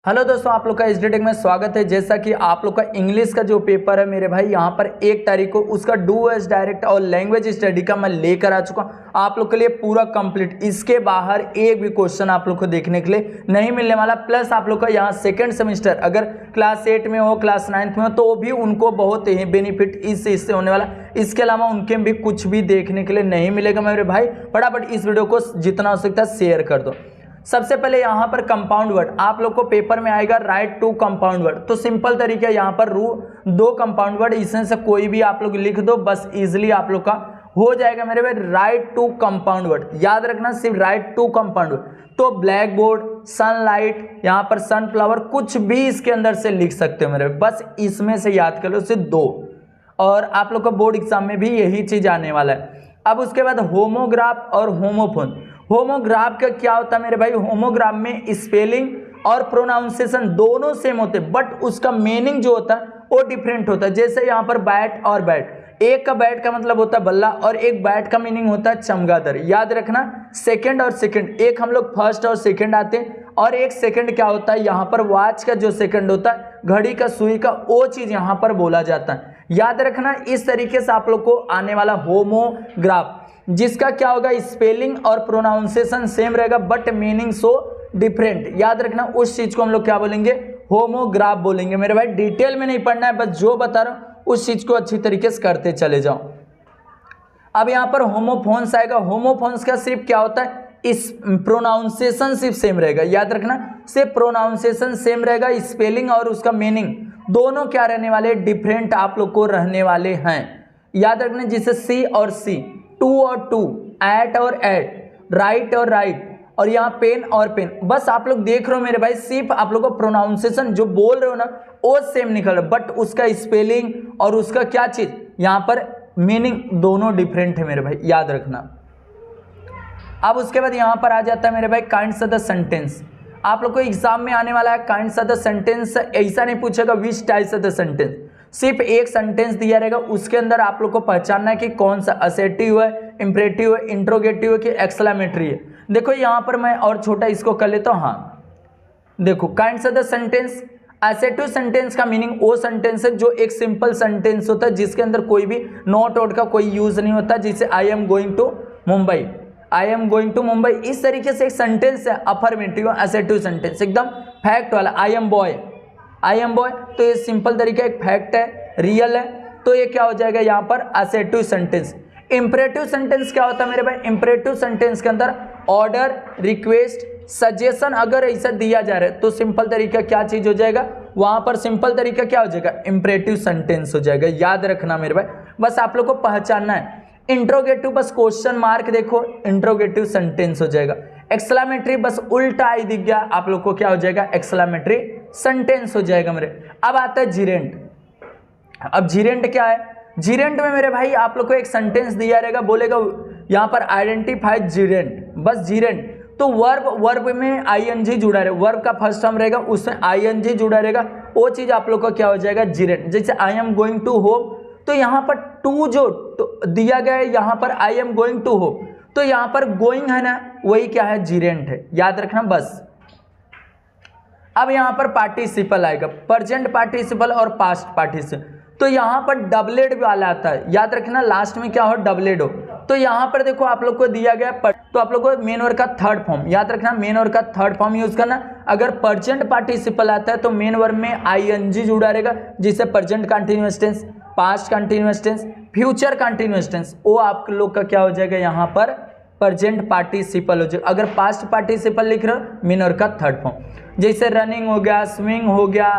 Hello दोस्तों, आप लोग का एचडी टेक में स्वागत है। जैसा कि आप लोग का इंग्लिश का जो पेपर है मेरे भाई, यहाँ पर 1 तारीख को उसका डू एज डायरेक्ट और लैंग्वेज स्टडी का मैं लेकर आ चुका हूँ आप लोग के लिए पूरा कंप्लीट। इसके बाहर एक भी क्वेश्चन आप लोग को देखने के लिए नहीं मिलने वाला। प्लस आप लोग का यहाँ सेकंड सेमेस्टर अगर क्लास 8 में हो, क्लास 9 में हो, तो भी उनको बहुत ही बेनिफिट इस चीज से होने वाला। इसके अलावा उनके भी कुछ भी देखने के लिए नहीं मिलेगा मेरे भाई। फटाफट इस वीडियो को जितना हो सकता है शेयर कर दो। सबसे पहले यहाँ पर कंपाउंड वर्ड आप लोग को पेपर में आएगा, राइट टू कंपाउंड वर्ड। तो सिंपल तरीका यहाँ पर 2 कंपाउंड वर्ड, इसमें से कोई भी आप लोग लिख दो, बस इजीली आप लोग का हो जाएगा मेरे भाई। राइट टू कंपाउंड वर्ड याद रखना, सिर्फ राइट टू कंपाउंड वर्ड। तो ब्लैक बोर्ड, सनलाइट, यहाँ पर सनफ्लावर, कुछ भी इसके अंदर से लिख सकते हो मेरे भाई। बस इसमें से याद कर लो सिर्फ 2, और आप लोग का बोर्ड एग्जाम में भी यही चीज आने वाला है। अब उसके बाद होमोग्राफ और होमोफोन। होमोग्राफ का क्या होता है मेरे भाई? होमोग्राफ में स्पेलिंग और प्रोनाउंसिएशन दोनों सेम होते हैं, बट उसका मीनिंग जो होता है वो डिफरेंट होता है। जैसे यहाँ पर बैट और बैट, एक का बैट का मतलब होता है बल्ला और एक बैट का मीनिंग होता है चमगादड़। याद रखना, सेकंड और सेकंड, एक हम लोग फर्स्ट और सेकंड आते हैं, और एक सेकंड क्या होता है यहाँ पर वॉच का जो सेकंड होता है, घड़ी का, सुई का, वो चीज यहाँ पर बोला जाता है। याद रखना, इस तरीके से आप लोग को आने वाला होमोग्राफ, जिसका क्या होगा, स्पेलिंग और प्रोनाउंसिएशन सेम रहेगा बट मीनिंग सो डिफरेंट। याद रखना, उस चीज को हम लोग क्या बोलेंगे? होमोग्राफ बोलेंगे मेरे भाई। डिटेल में नहीं पढ़ना है, बस जो बता रहा हूं उस चीज को अच्छी तरीके से करते चले जाओ। अब यहाँ पर होमोफोन्स आएगा। होमोफोन्स का सिर्फ क्या होता है, इस प्रोनाउंसिएशन सिर्फ सेम रहेगा। याद रखना, सिर्फ प्रोनाउंसिएशन सेम रहेगा, स्पेलिंग और उसका मीनिंग दोनों क्या रहने वाले, डिफरेंट आप लोग को रहने वाले हैं। याद रखना, जिसे सी और सी, टू और टू, एट और एट, राइट और राइट, और यहाँ पेन और पेन। बस आप लोग देख रहे हो मेरे भाई, सिर्फ आप लोग को प्रोनाउंसिएशन जो बोल रहे हो ना वो सेम निकल रहा है, बट उसका स्पेलिंग और उसका क्या चीज यहाँ पर मीनिंग दोनों डिफरेंट है मेरे भाई। याद रखना। अब उसके बाद यहाँ पर आ जाता है मेरे भाई काइंड्स ऑफ द सेंटेंस। आप लोग को एग्जाम में आने वाला है काइंड्स ऑफ द सेंटेंस। ऐसा नहीं पूछेगा which types of the sentence, सिर्फ एक सेंटेंस दिया रहेगा, उसके अंदर आप लोग को पहचानना है कि कौन सा असेटिव है, इंपरेटिव है, इंट्रोगेटिव है कि एक्सक्लेमेटरी है। देखो यहाँ पर मैं और छोटा इसको कर लेता हूँ। हाँ देखो, kinds of the sentence, assertive sentence का मीनिंग वो सेंटेंस है जो एक सिंपल सेंटेंस होता है, जिसके अंदर कोई भी नॉट वोट का कोई यूज नहीं होता। जैसे I am going to Mumbai, I am going to Mumbai, इस तरीके से एक सेंटेंस है अफर्मेटिव असेटिव सेंटेंस, एकदम फैक्ट वाला। I am boy, I am boy, तो ये सिंपल तरीका एक फैक्ट है, रियल है, तो ये क्या हो जाएगा यहाँ पर असेटिव सेंटेंस। इंपरेटिव सेंटेंस क्या होता है मेरे भाई? इंपरेटिव सेंटेंस के अंदर ऑर्डर, रिक्वेस्ट, सजेशन अगर ऐसा दिया जा रहा है तो सिंपल तरीका क्या चीज हो जाएगा वहां पर? सिंपल तरीका क्या हो जाएगा? इंपरेटिव सेंटेंस हो जाएगा। याद रखना मेरे भाई, बस आप लोग को पहचानना है। इंट्रोगेटिव बस क्वेश्चन मार्क देखो, इंट्रोगेटिव सेंटेंस हो जाएगा। एक्सक्लेमेटरी बस उल्टा आई दिख गया, आप लोग को क्या हो जाएगा? एक्सक्लेमेटरी सेंटेंस हो जाएगा मेरे। अब आता है जीरेंट। अब जीरेंट क्या है? जीरेंट में मेरे भाई आप लोग को एक सेंटेंस दिया रहेगा, बोलेगा यहाँ पर आइडेंटिफाई जीरेंट, बस जीरेंट। तो वर्ब में आईएनजी जुड़ा रहेगा, वर्ब का फर्स्ट फॉर्म रहेगा, उसमें आईएनजी जुड़ा रहेगा, वो चीज आप लोग को क्या हो जाएगा? जीरेंट। जैसे I am going to home, तो यहाँ पर टू जो दिया गया है, यहाँ पर I am going to home, तो यहाँ पर गोइंग है ना, वही क्या है? जीरेंट है। याद रखना बस। अब यहाँ पर पार्टिसिपल आएगा, प्रेजेंट पार्टिसिपल और पास्ट पार्टिसिपल। तो यहाँ पर डबलेड वाला आता है, याद रखना, लास्ट में क्या हो? डबलेड हो। तो यहाँ पर देखो आप लोग को दिया गया तो आप लोग को मेन वर्ब का थर्ड फॉर्म, याद रखना, मेन वर्ब का थर्ड फॉर्म यूज करना। अगर प्रेजेंट पार्टिसिपल आता है तो मेन वर्ब में आईएनजी जुड़ा रहेगा, जिससे present continuous tense, past continuous tense, future continuous tense, वो आप लोग का क्या हो जाएगा? यहाँ पर प्रेजेंट पार्टिसिपल हो जाएगा। अगर पास्ट पार्टिसिपल लिख रहे हो, मेन वर्ब का थर्ड फॉर्म। जैसे रनिंग हो गया, स्विमिंग हो गया,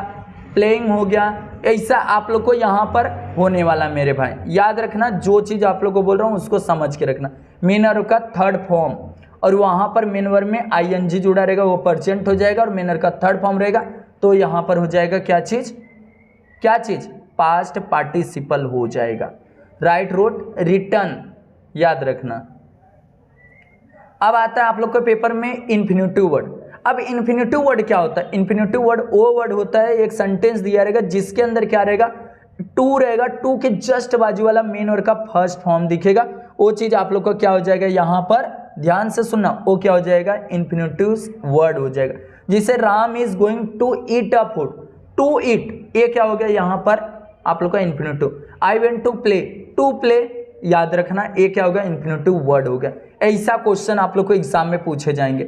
प्लेइंग हो गया, ऐसा आप लोग को यहाँ पर होने वाला मेरे भाई। याद रखना, जो चीज आप लोग को बोल रहा हूँ उसको समझ के रखना। मेन वर्ब का थर्ड फॉर्म, और वहां पर मेन वर्ब में आईएनजी जुड़ा रहेगा, वो प्रेजेंट हो जाएगा, और मेन वर्ब का थर्ड फॉर्म रहेगा, तो यहाँ पर हो जाएगा क्या चीज? क्या चीज? पास्ट पार्टिसिपल हो जाएगा। राइट, रोट, रिटर्न, याद रखना। अब आता है आप लोग के पेपर में इन्फिनिटिव वर्ड। अब इन्फिनिटिव वर्ड क्या होता है? इन्फिनिटिव वर्ड वो वर्ड होता है, एक सेंटेंस दिया रहेगा जिसके अंदर क्या रहेगा? टू रहेगा, टू के जस्ट बाजू वाला मेन वर्ड का फर्स्ट फॉर्म दिखेगा, वो चीज आप लोग को क्या हो जाएगा? यहाँ पर ध्यान से सुनना, वो क्या हो जाएगा? इन्फिनिटिव वर्ड हो जाएगा। जिसे Ram is going to eat a food, to eat ये क्या हो गया यहाँ पर आप लोग का infinitive. I went to play याद रखना ये क्या होगा इन्फिनिटिव वर्ड हो गया। ऐसा क्वेश्चन आप लोग को एग्जाम में पूछे जाएंगे।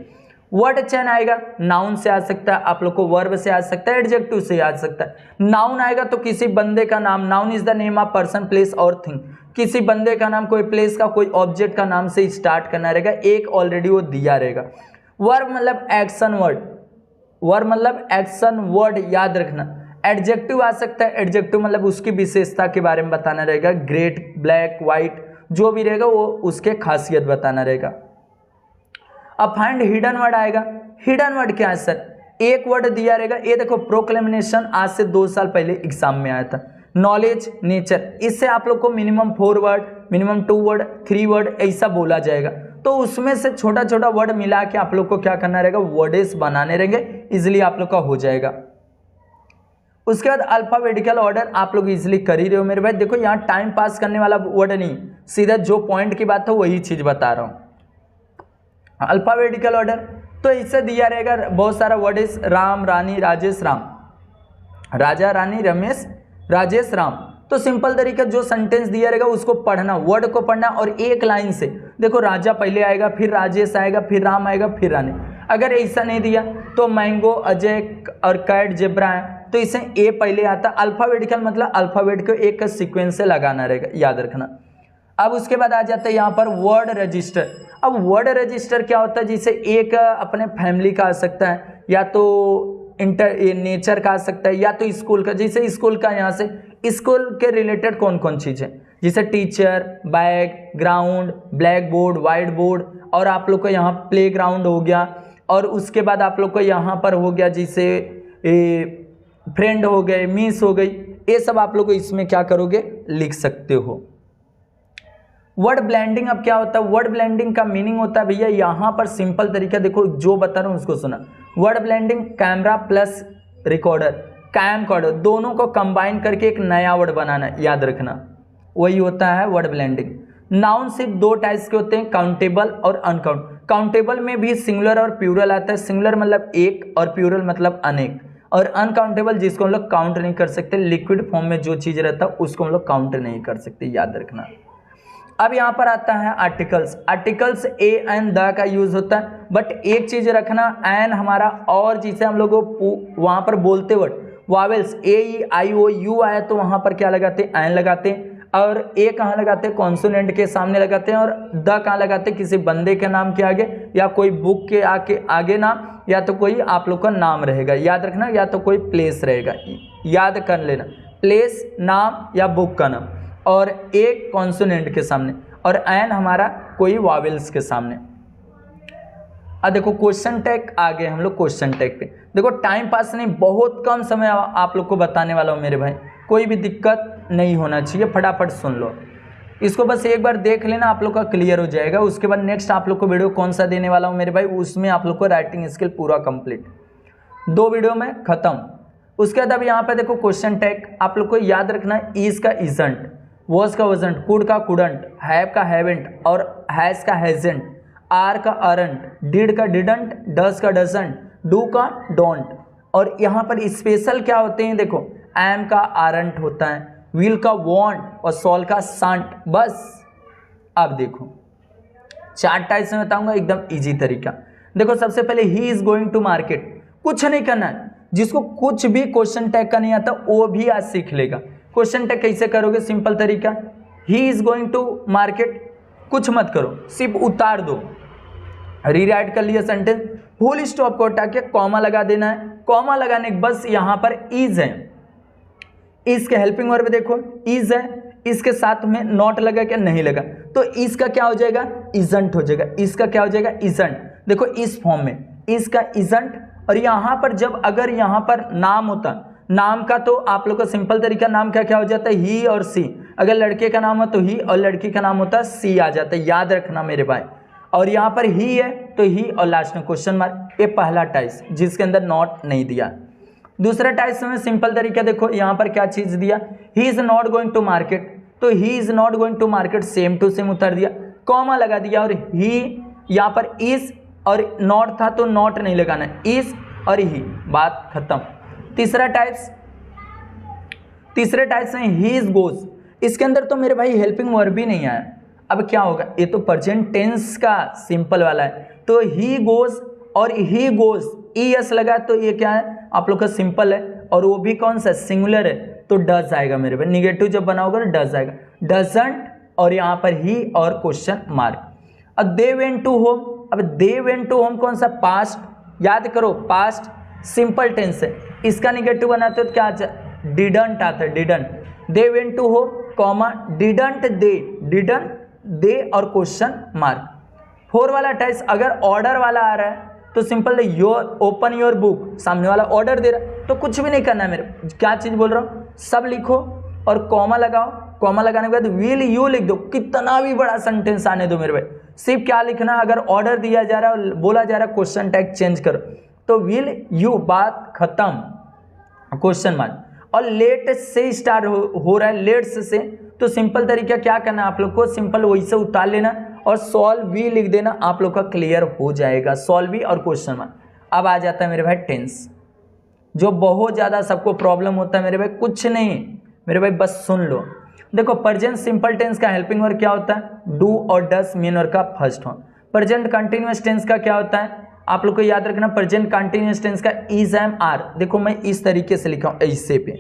वर्ड चेन आएगा, नाउन से आ सकता है, आप लोग को वर्ब से आ सकता है, एडजेक्टिव से आ सकता है। नाउन आएगा तो किसी बंदे का नाम, noun is the name of person place और थिंग, किसी बंदे का नाम, कोई प्लेस का, कोई ऑब्जेक्ट का नाम से स्टार्ट करना रहेगा, एक ऑलरेडी वो दिया रहेगा। वर्ब मतलब एक्शन वर्ड, वर्ब मतलब एक्शन वर्ड याद रखना। एडजेक्टिव आ सकता है, एडजेक्टिव मतलब उसकी विशेषता के बारे में बताना रहेगा, ग्रेट, ब्लैक, वाइट जो भी रहेगा वो उसके खासियत बताना रहेगा। अब फाइंड हिडन वर्ड आएगा। हिडन वर्ड क्या है सर, एक वर्ड दिया रहेगा, ये देखो प्रोक्लेमिनेशन आज से 2 साल पहले एग्जाम में आया था। नॉलेज, नेचर, इससे आप लोग को minimum 4 word, minimum 2 word, 3 word ऐसा बोला जाएगा। तो उसमें से छोटा छोटा वर्ड मिला के आप लोग को क्या करना रहेगा, वर्ड्स बनाने रहेंगे, इजिली आप लोग का हो जाएगा। उसके बाद अल्फाबेटिकल ऑर्डर आप लोग इजिली कर ही रहे हो मेरे भाई। देखो यहाँ टाइम पास करने वाला वर्ड नहीं, सीधा जो पॉइंट की बात है वही चीज बता रहा हूँ। अल्फाबेटिकल ऑर्डर तो इससे दिया रहेगा बहुत सारा वर्ड इज राम, रानी, राजेश, राम, राजा, रानी, रमेश, राजेश, राम। तो सिंपल तरीका जो सेंटेंस दिया रहेगा उसको पढ़ना, वर्ड को पढ़ना और एक लाइन से देखो राजा पहले आएगा, फिर राजेश आएगा, फिर राम आएगा, फिर रानी। अगर ऐसा नहीं दिया तो मैंगो, अजय और कैट, जेब्रा है तो इसे ए पहले आता। अल्फाबेटिकल मतलब अल्फाबेट को एक सीक्वेंस से लगाना रहेगा, याद रखना। अब उसके बाद आ जाता है यहाँ पर वर्ड रजिस्टर। अब वर्ड रजिस्टर क्या होता है, जिसे एक अपने फैमिली का आ सकता है, या तो नेचर का आ सकता है, या तो स्कूल का। जैसे स्कूल का यहाँ से स्कूल के रिलेटेड कौन कौन चीज़ है, जैसे teacher, bag, ground, black board, white board, और आप लोग को यहाँ प्ले ग्राउंड हो गया, और उसके बाद आप लोग को यहाँ पर हो गया जैसे फ्रेंड हो गए, मिस हो गई, ये सब आप लोग को इसमें क्या करोगे लिख सकते हो। वर्ड ब्लेंडिंग अब क्या होता है, वर्ड ब्लेंडिंग का मीनिंग होता है भैया यहाँ पर सिंपल तरीका देखो जो बता रहा हूँ उसको सुना। Word blending camera plus recorder, camcorder दोनों को कंबाइन करके एक नया वर्ड बनाना, याद रखना, वही होता है वर्ड ब्लेंडिंग। नाउन सिर्फ 2 टाइप्स के होते हैं, काउंटेबल और अनकाउंट। काउंटेबल में भी सिंगुलर और प्लूरल आता है, सिंगुलर मतलब एक और प्लूरल मतलब अनेक, और अनकाउंटेबल जिसको हम लोग काउंट नहीं कर सकते, लिक्विड फॉर्म में जो चीज़ रहता है उसको हम लोग काउंट नहीं कर सकते, याद रखना। अब यहाँ पर आता है articles. Articles a an the का यूज होता है, बट एक चीज रखना, एन हमारा और जिसे हम लोग वहाँ पर बोलते word vowels A E I O U आया तो वहाँ पर क्या लगाते हैं, एन लगाते हैं, और ए कहाँ लगाते हैं, कॉन्सोनेंट के सामने लगाते हैं, और द कहाँ लगाते हैं, किसी बंदे के नाम के आगे, या कोई बुक के आगे नाम, या तो कोई आप लोग का नाम रहेगा, याद रखना, या तो कोई प्लेस रहेगा, याद कर लेना, प्लेस, नाम या बुक का नाम, और एक कॉन्सोनेंट के सामने, और एन हमारा कोई वावेल्स के सामने। अब देखो क्वेश्चन टैग आ गए हम लोग क्वेश्चन टैग पे। देखो टाइम पास नहीं, बहुत कम समय आप लोग को बताने वाला हूँ मेरे भाई, कोई भी दिक्कत नहीं होना चाहिए, फटाफट सुन लो इसको, बस एक बार देख लेना, आप लोग का क्लियर हो जाएगा। उसके बाद नेक्स्ट आप लोग को वीडियो कौन सा देने वाला हूँ मेरे भाई, उसमें आप लोग को राइटिंग स्किल पूरा कंप्लीट, 2 वीडियो में खत्म। उसके बाद अब यहाँ पे देखो क्वेश्चन टैग आप लोग को याद रखना है, इज का इजंट, वॉज का वजंट, कुड का कुडंट, हैव का हैवेंट, और हैज का हैजेंट, आर का अरंट, डिड का डिडंट, डज का डजंट, डू का डोंट। और यहाँ पर स्पेशल क्या होते हैं देखो, एम का आरंट होता है, विल का वॉन्ट, और सॉल का सांट। बस अब देखो 4 टाइप्स में बताऊंगा, एकदम इजी तरीका। देखो सबसे पहले he is going to market, कुछ नहीं करना है, जिसको कुछ भी क्वेश्चन टैग का नहीं आता वो भी आज सीख लेगा। क्वेश्चन टैग कैसे करोगे, सिंपल तरीका, he is going to market, कुछ मत करो, सिर्फ उतार दो, रीराइट कर लिया सेंटेंस, फुल स्टॉप को हटा के कॉमा लगा देना है, कॉमा लगाने के बस यहाँ पर इज है, इसके हेल्पिंग वर्ब देखो इज है, इसके साथ में नॉट लगा क्या, नहीं लगा, तो इसका क्या हो जाएगा, इजंट हो जाएगा, इसका क्या हो जाएगा, इजंट। देखो इस फॉर्म में इसका इजंट, और यहाँ पर जब अगर यहाँ पर नाम होता, नाम का तो आप लोग का सिंपल तरीका, नाम का क्या हो जाता है, ही और सी, अगर लड़के का नाम हो तो ही, और लड़की का नाम होता है सी आ जाता है, याद रखना मेरे भाई। और यहाँ पर ही है तो ही, और लास्ट में क्वेश्चन मार्क, ये पहला टाइप्स जिसके अंदर नॉट नहीं दिया। दूसरा टाइप्स में सिंपल तरीका देखो, यहाँ पर क्या चीज दिया, he is not going to market, तो he is not going to market same to same उतार दिया, कॉमा लगा दिया, और ही यहाँ पर इज और नॉट था तो नॉट नहीं लगाना, इज और ही, बात खत्म। तीसरे टाइप्स में ही इज गोज, इसके अंदर तो मेरे भाई हेल्पिंग वर्ब भी नहीं आया। अब क्या होगा, ये तो प्रेजेंट टेंस का सिंपल वाला है, तो ही गोज और ही गोज ईएस लगा तो ये क्या है आप लोग का सिंपल है, और वो भी कौन सा सिंगुलर है, तो डज आएगा मेरे भाई। निगेटिव जब बना होगा तो डज आएगा, डजंट और यहाँ पर ही और क्वेश्चन मार्क। अब दे वेंट टू होम, अब दे वेंट टू होम कौन सा, पास्ट, याद करो पास्ट सिंपल टेंस है, इसका निगेटिव बनाते हो तो क्या आता है, डिडंट आता है, didn't. They went to home comma didn't they और क्वेश्चन मार्क। 4 वाला टेस्ट अगर ऑर्डर वाला आ रहा है तो simple your open your book, सामने वाला ऑर्डर दे रहा है तो कुछ भी नहीं करना है मेरे, क्या चीज बोल रहा हूँ, सब लिखो और कॉमा लगाओ, कॉमा लगाने के बाद विल यू लिख दो, कितना भी बड़ा सेंटेंस आने दो मेरे भाई, सिर्फ क्या लिखना, अगर ऑर्डर दिया जा रहा है बोला जा रहा है क्वेश्चन टैग चेंज करो तो विल यू, बात खत्म, क्वेश्चन मार्क। और लेट से स्टार्ट हो रहा है, लेट्स से, तो सिंपल तरीका क्या करना है आप लोग को, सिंपल वही से उतार लेना और सॉल्व भी लिख देना, आप लोग का क्लियर हो जाएगा, सॉल्व भी और क्वेश्चन मार्क। अब आ जाता है मेरे भाई टेंस, जो बहुत ज़्यादा सबको प्रॉब्लम होता है मेरे भाई, कुछ नहीं मेरे भाई बस सुन लो। देखो प्रेजेंट सिंपल टेंस का हेल्पिंग वर्ब क्या होता है, डू और डस मेन वर्ब का first form. Present continuous tense का क्या होता है, आप लोग को याद रखना, प्रेजेंट कंटिन्यूअस टेंस का इज एम आर, देखो मैं इस तरीके से लिखा हूँ ऐसे पे,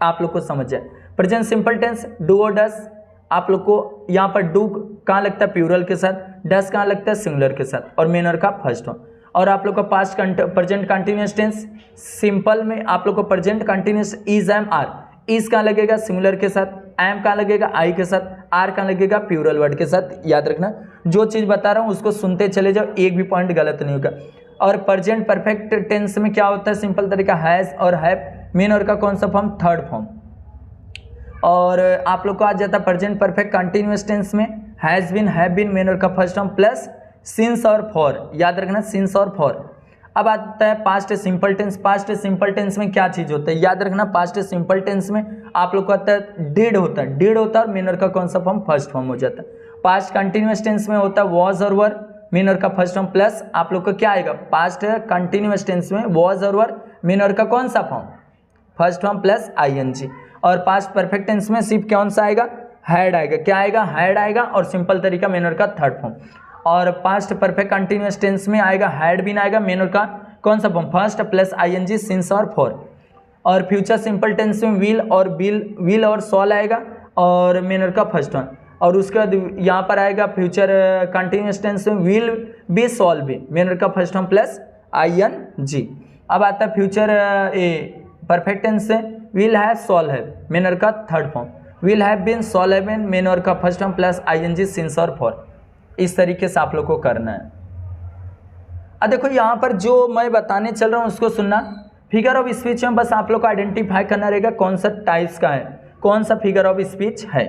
आप लोग को समझ जाए। प्रेजेंट सिंपल टेंस डू और डस, आप लोग को यहाँ पर डू कहाँ लगता है प्लूरल के साथ, डस कहाँ लगता है सिंगुलर के साथ, और मेन वर्ब का फर्स्ट फॉर्म। और आप लोग का past present continuous tense simple में आप लोग को present continuous is am are, is कहाँ लगेगा सिंगुलर के साथ, एम कहाँ लगेगा आई के साथ, आर कहाँ लगेगा प्लूरल वर्ड के साथ। याद रखना जो चीज़ बता रहा हूँ उसको सुनते चले जाओ, एक भी पॉइंट गलत नहीं होगा। और प्रेजेंट परफेक्ट टेंस में क्या होता है, सिंपल तरीका हैज़ और हैव, मेन वर्ब का कौन सा फॉर्म, थर्ड फॉर्म। और आप लोग को आ जाता है प्रेजेंट परफेक्ट कंटिन्यूअस टेंस में has been, have been, main verb का फर्स्ट फॉर्म प्लस सिंस और फॉर, याद रखना सिंस और फॉर। अब आता है past simple tense. Past simple tense में क्या चीज होता है, याद रखना पास्ट सिंपल टेंस में आप लोग को आता है डिड होता है, डिड होता है और मेन वर्ब का कौन सा फॉर्म, फर्स्ट फॉर्म हो जाता है। पास्ट कंटिन्यूअस टेंस में होता है वॉज और वर, मेन वर्ब का फर्स्ट फॉर्म प्लस आप लोग को क्या आएगा, पास्ट कंटिन्यूअस टेंस में वॉज और वर, मेन वर्ब का कौन सा फॉर्म, फर्स्ट फॉर्म प्लस आईएनजी। और पास्ट परफेक्ट टेंस में सिर्फ कौन सा आएगा, हैड आएगा, क्या आएगा, हैड आएगा और सिंपल तरीका मेन वर्ब का थर्ड फॉर्म। और पास्ट परफेक्ट कंटिन्यूअस टेंस में आएगा हैड बीन आएगा, मेन वर्ब का कौन सा फॉर्म, फर्स्ट प्लस आईएनजी सिंस और फॉर। और फ्यूचर सिंपल टेंस में विल और सॉल आएगा और मेन वर्ब का फर्स्ट फॉर्म। और उसके बाद यहाँ पर आएगा फ्यूचर कंटिन्यूअस टेंस में will be shall be, main verb का फर्स्ट फॉर्म प्लस आईएनजी। अब आता है फ्यूचर परफेक्ट टेंस से will have shall have, main verb का third form, will have been shall have been, main verb का first form plus ING since और for. इस तरीके से आप लोग को करना है। अब देखो यहाँ पर जो मैं बताने चल रहा हूँ उसको सुनना। फिगर ऑफ स्पीच में बस आप लोग को आइडेंटिफाई करना रहेगा कौन सा टाइप्स का है, कौन सा फिगर ऑफ स्पीच है।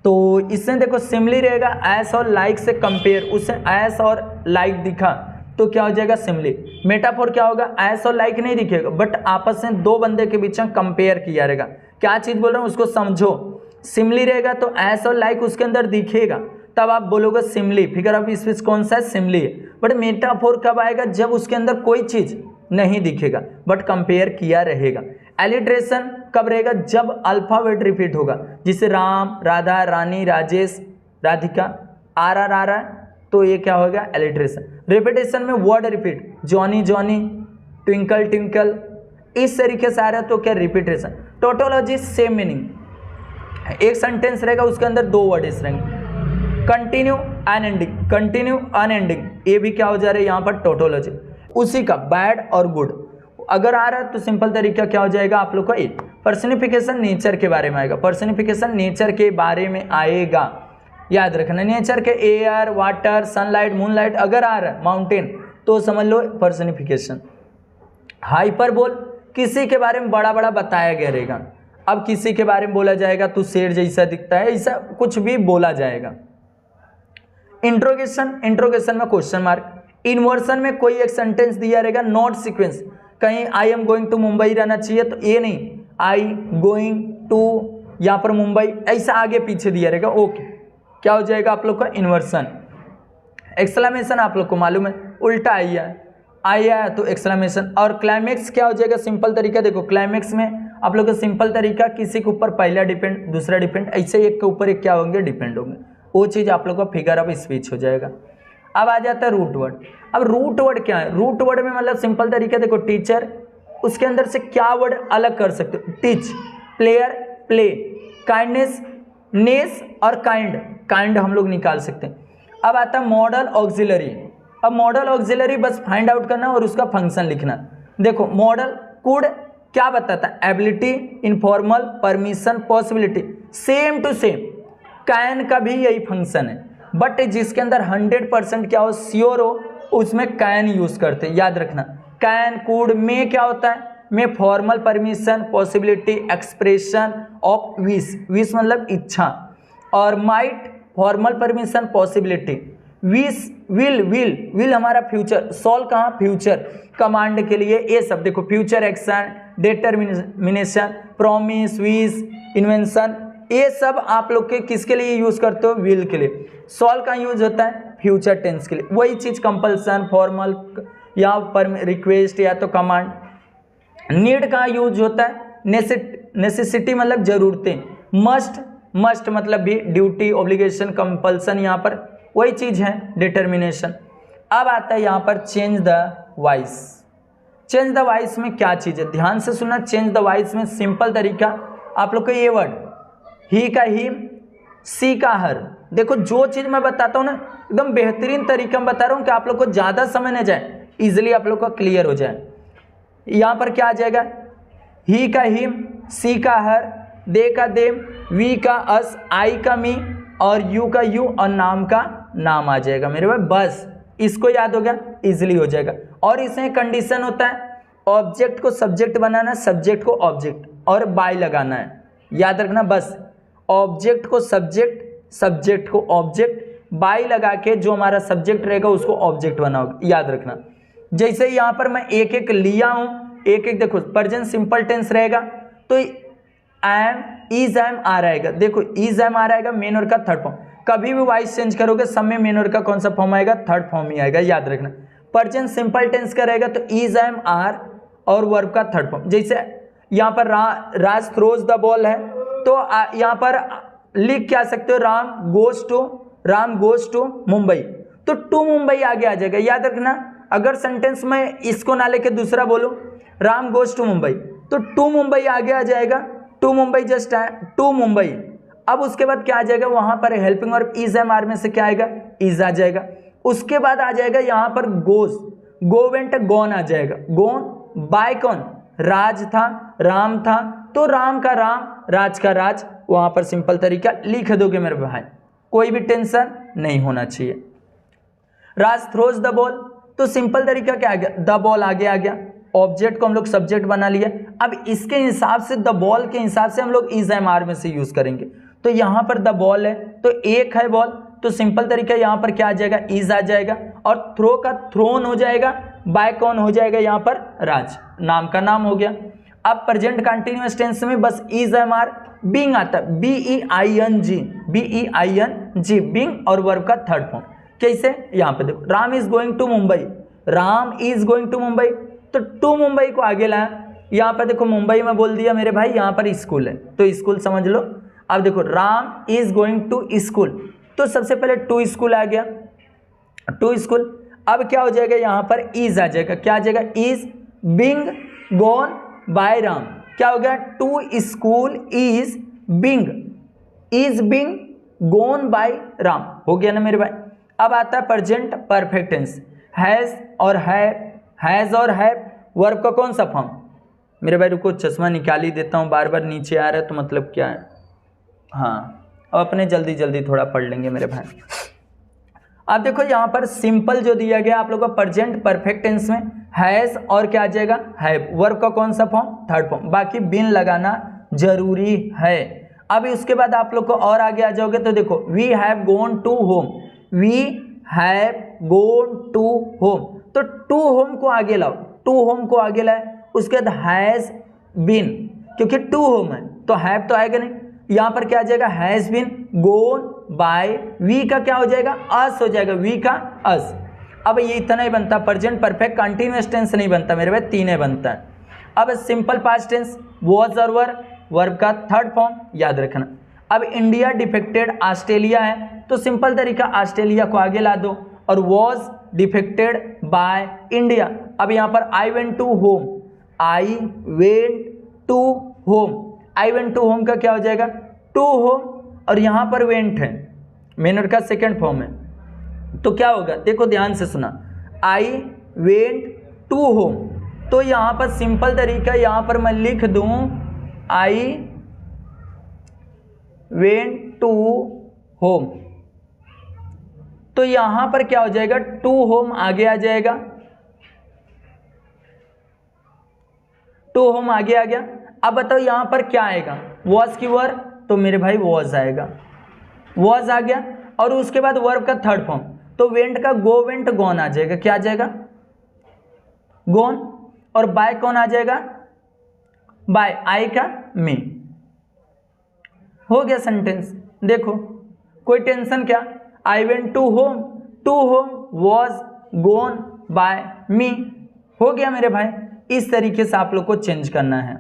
तो इससे देखो सिमिली रहेगा, एस और लाइक से कंपेयर, उससे एस और लाइक दिखा तो क्या हो जाएगा सिमिली। मेटाफोर क्या होगा, एस और लाइक नहीं दिखेगा बट आपस में दो बंदे के बीच में कंपेयर किया रहेगा, क्या चीज़ बोल रहा हूँ उसको समझो। सिमिली रहेगा तो एस और लाइक उसके अंदर दिखेगा, तब आप बोलोगे सिमिली। फिगर ऑफ स्पीच कौन सा है, सिमिली है। बट मेटाफोर कब आएगा, जब उसके अंदर कोई चीज नहीं दिखेगा बट कंपेयर किया रहेगा। एलिट्रेशन कब रहेगा, जब अल्फाबेट रिपीट होगा, जिसे राम, राधा, रानी, राजेश, राधिका, आ रहा है तो ये क्या होगा, एलिट्रेशन। रिपीटेशन में word repeat, Johnny Johnny, twinkle twinkle, इस तरीके से आ रहा है तो क्या रिपीटेशन। टोटोलॉजी सेम मीनिंग, एक सेंटेंस रहेगा उसके अंदर दो वर्ड्स रहेंगे, कंटिन्यू अनएंडिंग, कंटिन्यू अनएंडिंग, ये भी क्या हो जा रहा है यहाँ पर टोटोलॉजी। उसी का बैड और गुड अगर आ रहा है तो सिंपल तरीका क्या हो जाएगा आप लोग का, ए पर्सनिफिकेशन नेचर के बारे में आएगा, पर्सनिफिकेशन नेचर के बारे में आएगा, याद रखना। नेचर के एयर, वाटर, सनलाइट, मूनलाइट अगर आ रहा है, माउंटेन, तो समझ लो पर्सनिफिकेशन। हाइपरबोल किसी के बारे में बड़ा बड़ा बताया गया रहेगा, अब किसी के बारे में बोला जाएगा तू शेर जैसा दिखता है, ऐसा कुछ भी बोला जाएगा। इंट्रोगेशन, इंट्रोगेशन में क्वेश्चन मार्क। इन्वर्सन में कोई एक सेंटेंस दिया रहेगा, नॉट सीक्वेंस, कहीं I am going to Mumbai रहना चाहिए तो ये नहीं, आई गोइंग टू यहाँ पर मुंबई, ऐसा आगे पीछे दिया रहेगा, ओके क्या हो जाएगा आप लोग का इन्वर्सन। एक्सक्लेमेशन आप लोग को मालूम है उल्टा आई है, आया तो एक्सक्लेमेशन। और क्लाइमेक्स क्या हो जाएगा, सिंपल तरीका देखो, क्लाइमेक्स में आप लोग का सिंपल तरीका किसी के ऊपर पहला डिपेंड दूसरा डिपेंड, ऐसे एक के ऊपर एक क्या होंगे, डिपेंड होंगे, वो चीज़ आप लोग का फिगर ऑफ स्पीच हो जाएगा। अब आ जाता है रूट वर्ड। अब रूट वर्ड क्या है, रूट वर्ड में मतलब सिंपल तरीका देखो, टीचर, उसके अंदर से क्या वर्ड अलग कर सकते हो, टीच, प्लेयर, प्ले, काइंडनेस, नेस और काइंड, काइंड हम लोग निकाल सकते हैं। अब आता है मॉडल ऑक्सिलरी। अब मॉडल ऑक्सिलरी बस फाइंड आउट करना और उसका फंक्शन लिखना। देखो मॉडल कुड क्या बताता है, ability, informal, permission, possibility, same to same. Can का भी यही फंक्शन है, बट जिसके अंदर 100% क्या हो, श्योर हो, उसमें कैन यूज करते हैं, याद रखना। कैन, कुड में क्या होता है, में formal permission, possibility, expression of wish, wish मतलब इच्छा, और might formal permission, possibility, wish, will, will हमारा फ्यूचर, सॉल्व कहाँ, फ्यूचर, कमांड के लिए ये सब देखो, future action, determination, promise, wish, invention, ये सब आप लोग के किसके लिए यूज करते हो, विल के लिए। सॉल्व का यूज होता है फ्यूचर टेंस के लिए, वही चीज कंपल्सन, फॉर्मल या पर रिक्वेस्ट या तो कमांड। नीड का यूज होता है नेसेसिटी मतलब जरूरतें, मस्ट मतलब भी ड्यूटी, ऑब्लिगेशन, कंपल्सन, यहाँ पर वही चीज है डिटर्मिनेशन। अब आता है यहाँ पर change the voice. Change the voice में क्या चीज है, ध्यान से सुनना। चेंज द वॉइस में सिंपल तरीका आप लोग को ये वर्ड, ही का ही, सी का हर, देखो जो चीज मैं बताता हूँ ना एकदम बेहतरीन तरीका में बता रहा हूँ कि आप लोग को ज्यादा समय न जाए, इजिली आप लोग को क्लियर हो जाए। यहाँ पर क्या आ जाएगा, ही का हिम, सी का हर, दे का देम, वी का अस, आई का मी और यू का यू और नाम का नाम आ जाएगा मेरे भाई। बस इसको याद हो गया, इजिली हो जाएगा। और इसमें कंडीशन होता है, ऑब्जेक्ट को सब्जेक्ट बनाना, सब्जेक्ट को ऑब्जेक्ट और बाय लगाना है, याद रखना। बस ऑब्जेक्ट को सब्जेक्ट, सब्जेक्ट को ऑब्जेक्ट, बाय लगा के जो हमारा सब्जेक्ट रहेगा उसको ऑब्जेक्ट बनाओगे, याद रखना। जैसे यहाँ पर मैं एक एक लिया हूं, एक एक देखो, प्रेजेंट सिंपल टेंस रहेगा तो एम, इज, एम आ रहेगा, देखो इज, एम आ रहेगा, मेन वर्ब का थर्ड फॉर्म। कभी भी वॉइस चेंज करोगे सब में मेन वर्ब का कौन सा फॉर्म आएगा, थर्ड फॉर्म ही आएगा, याद रखना। प्रेजेंट सिंपल टेंस का रहेगा तो इज, एम, आर और वर्ब का थर्ड फॉर्म। जैसे यहाँ पर राज थ्रोज द बॉल है तो यहाँ पर लिख क्या सकते हो, राम गोज टू मुंबई, तो टू मुंबई आगे आ जाएगा, याद रखना। अगर सेंटेंस में इसको ना लेके दूसरा बोलो, राम गोज टू मुंबई, तो टू मुंबई आगे आ जाएगा, to Mumbai just to Mumbai. अब उसके बाद क्या आ जाएगा, वहां पर helping verb is, am, are में से क्या आएगा, इज आ जाएगा। उसके बाद आ जाएगा यहाँ पर गोज, गो वेंट गॉन आ जाएगा, गॉन बाय कौन, राज था, राम था, तो राम का राम, राज का राज, वहां पर सिंपल तरीका लिख दोगे मेरे भाई, कोई भी टेंशन नहीं होना चाहिए। राज थ्रोज द बॉल, तो सिंपल तरीका क्या आ गया, द बॉल आगे आ गया, ऑब्जेक्ट को हम लोग सब्जेक्ट बना लिया। अब इसके हिसाब से द बॉल के हिसाब से हम लोग इज, एम, आर में से यूज करेंगे। तो यहाँ पर द बॉल है तो एक है बॉल, तो सिंपल तरीका यहाँ पर क्या आ जाएगा, इज आ जाएगा, और थ्रो का थ्रोन हो जाएगा, बाय कौन हो जाएगा यहाँ पर, राज, नाम का नाम हो गया। अब प्रेजेंट कंटिन्यूअस टेंस में बस इज, एम, आर, बीइंग आता है, BEING, बीइंग और वर्ब का थर्ड फॉर्म। कैसे, यहाँ पे देखो, Ram is going to Mumbai, Ram is going to Mumbai, तो टू मुंबई को आगे लाया। यहाँ पर देखो मुंबई में बोल दिया मेरे भाई, यहाँ पर स्कूल है तो स्कूल समझ लो। अब देखो Ram is going to school, तो सबसे पहले टू स्कूल आ गया, टू स्कूल। अब क्या हो जाएगा, यहाँ पर इज आ जाएगा, क्या आ जाएगा, is being gone by Ram, क्या हो गया, to school is being gone by Ram, हो गया ना मेरे भाई। अब आता है प्रेजेंट परफेक्ट टेंस, हैज और हैव वर्ब का कौन सा फॉर्म, मेरे भाई रुको चश्मा निकाल ही देता हूँ, बार बार नीचे आ रहा है तो मतलब क्या है, हाँ अब अपने जल्दी जल्दी थोड़ा पढ़ लेंगे मेरे भाई। अब देखो यहाँ पर सिंपल जो दिया गया आप लोग को प्रेजेंट परफेक्ट टेंस में हैज और क्या आ जाएगा, हैव, वर्ब का कौन सा फॉर्म, थर्ड फॉर्म, बाकी बिन लगाना जरूरी है। अब उसके बाद आप लोग को और आगे आ जाओगे तो देखो we have gone to home, we have gone to home, तो टू होम को आगे लाओ, टू होम को आगे लाए, उसके बाद हैज बीन, क्योंकि टू होम है तो हैव तो आएगा नहीं, यहाँ पर क्या आ जाएगा, has been gone by, we का क्या हो जाएगा, अस हो जाएगा, वी का अस, अब ये इतना ही बनता, प्रेजेंट परफेक्ट कंटीन्यूअस टेंस नहीं बनता मेरे भाई, 3 बनता है। अब सिंपल पास्ट टेंस वॉज और वर, वर्ब का थर्ड फॉर्म याद रखना। अब इंडिया डिफेक्टेड ऑस्ट्रेलिया है तो सिंपल तरीका ऑस्ट्रेलिया को आगे ला दो, और वॉज डिफेक्टेड बाय इंडिया। अब यहाँ पर I went to home, I went to home, I went to home का क्या हो जाएगा टू होम, और यहाँ पर वेंट है मेनर का सेकेंड फॉर्म है, तो क्या होगा देखो ध्यान से सुना, आई वेंट टू होम, तो यहाँ पर सिंपल तरीका यहाँ पर मैं लिख दूँ आई वेंट टू होम, तो यहाँ पर क्या हो जाएगा टू होम आगे आ जाएगा, टू होम आगे आ गया। अब बताओ यहाँ पर क्या आएगा, वॉज की वर, तो मेरे भाई वॉज आएगा, वॉज आ गया, और उसके बाद वर्ब का थर्ड फॉर्म, तो वेंट का गो वेंट गॉन आ जाएगा, क्या आ जाएगा गॉन, और बाय कौन आ जाएगा बाय, आई का मी, हो गया सेंटेंस। देखो कोई टेंशन क्या, I went to home was gone by me, हो गया मेरे भाई। इस तरीके से आप लोग को चेंज करना है।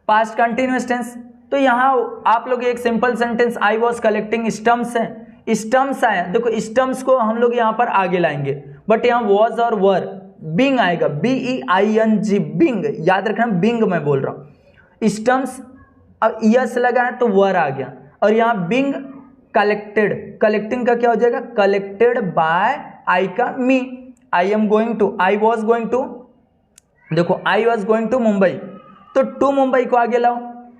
पास्ट कंटिन्यूअस टेंस, तो यहाँ आप लोग एक simple sentence I was collecting stumps है, स्टम्प्स आया, देखो स्टम्प्स को हम लोग यहाँ पर आगे लाएंगे, बट यहाँ वॉज और वर, बिंग आएगा, BEING, बिंग, याद रखना बिंग मैं बोल रहा हूँ, स्टम्प्स अब यस लगा है तो वर आ गया, और यहाँ बिंग कलेक्टेड, कलेक्टिंग का क्या हो जाएगा कलेक्टेड बाय आई का me, I am going to, I was going to, देखो I was going to Mumbai, तो टू मुंबई को आगे लाओ,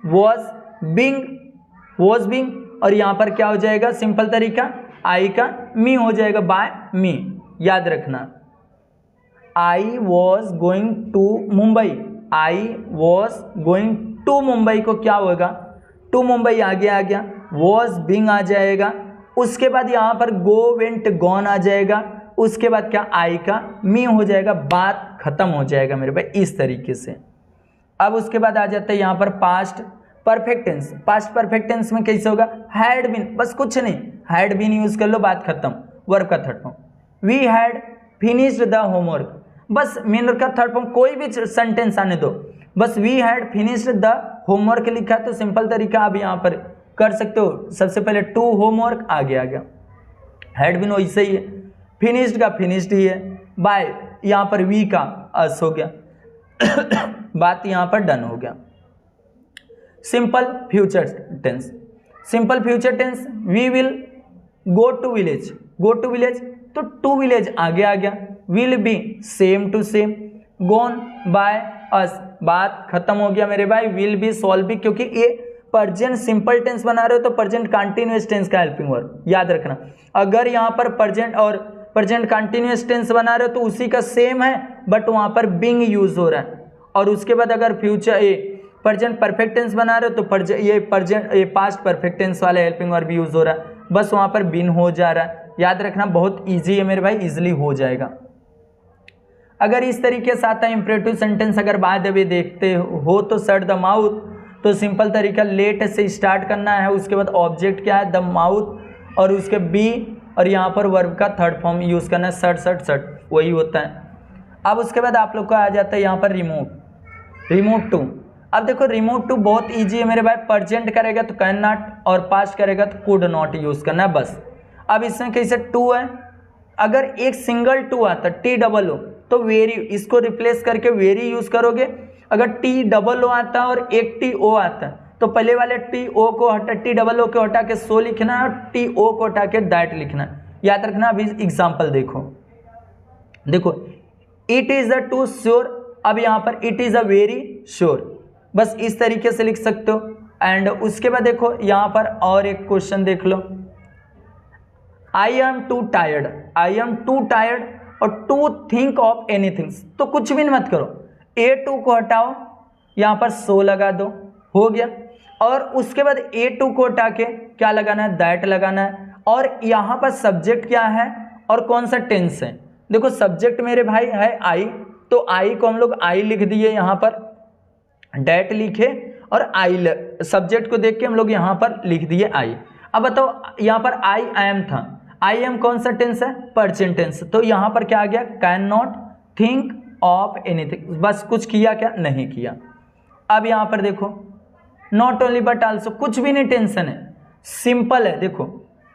वॉज बिंग, और यहाँ पर क्या हो जाएगा सिंपल तरीका आई का मी हो जाएगा बाय मी, याद रखना I was going to Mumbai, I was going to Mumbai को क्या होगा टू मुंबई आगे आ गया, वॉज बिंग आ जाएगा, उसके बाद यहाँ पर गो वेंट गॉन आ जाएगा, उसके बाद क्या आई का मी हो जाएगा, बात खत्म हो जाएगा मेरे भाई इस तरीके से। अब उसके बाद आ जाता है यहाँ पर past perfect tense, past perfect tense में कैसे होगा हैड बीन, बस कुछ नहीं हैड बीन यूज कर लो, बात खत्म, वर्ब का third form, we had finished the homework, बस मेन का थर्ड फॉर्म कोई भी सेंटेंस आने दो, बस we had finished the homework लिखा है तो सिंपल तरीका आप यहाँ पर कर सकते हो, सबसे पहले टू होमवर्क आगे आ गया, हैड बीन वैसे ही है, फिनिश्ड का फिनिश्ड ही है, बाय यहाँ पर वी का अस हो गया बात यहाँ पर डन हो गया। Simple future tense, simple future tense we will go to village, go to village तो टू विलेज आगे आ गया, will be same to same, gone by us, बात खत्म हो गया मेरे भाई, विल बी सॉल्व बी, क्योंकि ये प्रेजेंट सिंपल टेंस बना रहे हो तो प्रेजेंट कंटीन्यूअस टेंस का हेल्पिंग वर्ब याद रखना, अगर यहाँ पर प्रेजेंट और प्रेजेंट कंटीन्यूअस टेंस बना रहे हो तो उसी का सेम है बट वहाँ पर बिंग यूज हो रहा है, और उसके बाद अगर फ्यूचर ये प्रेजेंट परफेक्ट टेंस बना रहे हो तो ये पास्ट परफेक्ट टेंस वाला हेल्पिंग वर्ब यूज हो रहा है, बस वहाँ पर बिन हो जा रहा है, याद रखना बहुत इजी है मेरे भाई, इजीली हो जाएगा। अगर इस तरीके से आता है इंपरेटिव सेंटेंस, अगर बाद में देखते हो तो शट द माउथ, तो सिंपल तरीका लेट से स्टार्ट करना है, उसके बाद ऑब्जेक्ट क्या है द माउथ, और उसके बी, और यहाँ पर वर्ब का थर्ड फॉर्म यूज करना है शट, वही होता है। अब उसके बाद आप लोग को आ जाता है यहाँ पर रिमूव टू, अब देखो रिमूव टू बहुत इजी है मेरे भाई, प्रेजेंट करेगा तो कैन नॉट और पास्ट करेगा तो कुड नॉट यूज करना है बस। अब इसमें कैसे टू है, अगर एक सिंगल टू आता TOO तो वेरी, इसको रिप्लेस करके वेरी यूज करोगे, अगर TOO आता है और एक TO आता है तो पहले वाले TO को हटा, TOO को हटा के सो लिखना है और TO को हटा के दैट लिखना है, याद रखना। अभी एग्जाम्पल देखो it is a to sure, अब यहाँ पर it is a very sure, बस इस तरीके से लिख सकते हो। एंड उसके बाद देखो यहाँ पर और एक क्वेश्चन देख लो, आई एम टू टायर्ड और टू थिंक ऑफ एनीथिंग, तो कुछ भी मत करो, A2 को हटाओ, यहाँ पर सो लगा दो, हो गया, और उसके बाद A2 को हटा के क्या लगाना है दैट लगाना है, और यहाँ पर सब्जेक्ट क्या है और कौन सा टेंस है, देखो सब्जेक्ट मेरे भाई है आई, तो आई को हम लोग आई लिख दिए, यहाँ पर डेट लिखे और आई सब्जेक्ट को देख के हम लोग यहाँ पर लिख दिए आई। अब बताओ यहाँ पर आई एम था, आई एम कौन सा टेंस है? Present tense. तो यहाँ पर क्या आ गया? Can not think of anything. बस कुछ किया क्या? नहीं किया। अब यहाँ पर देखो नॉट ओनली बट आल्सो, कुछ भी नहीं टेंशन है, सिंपल है। देखो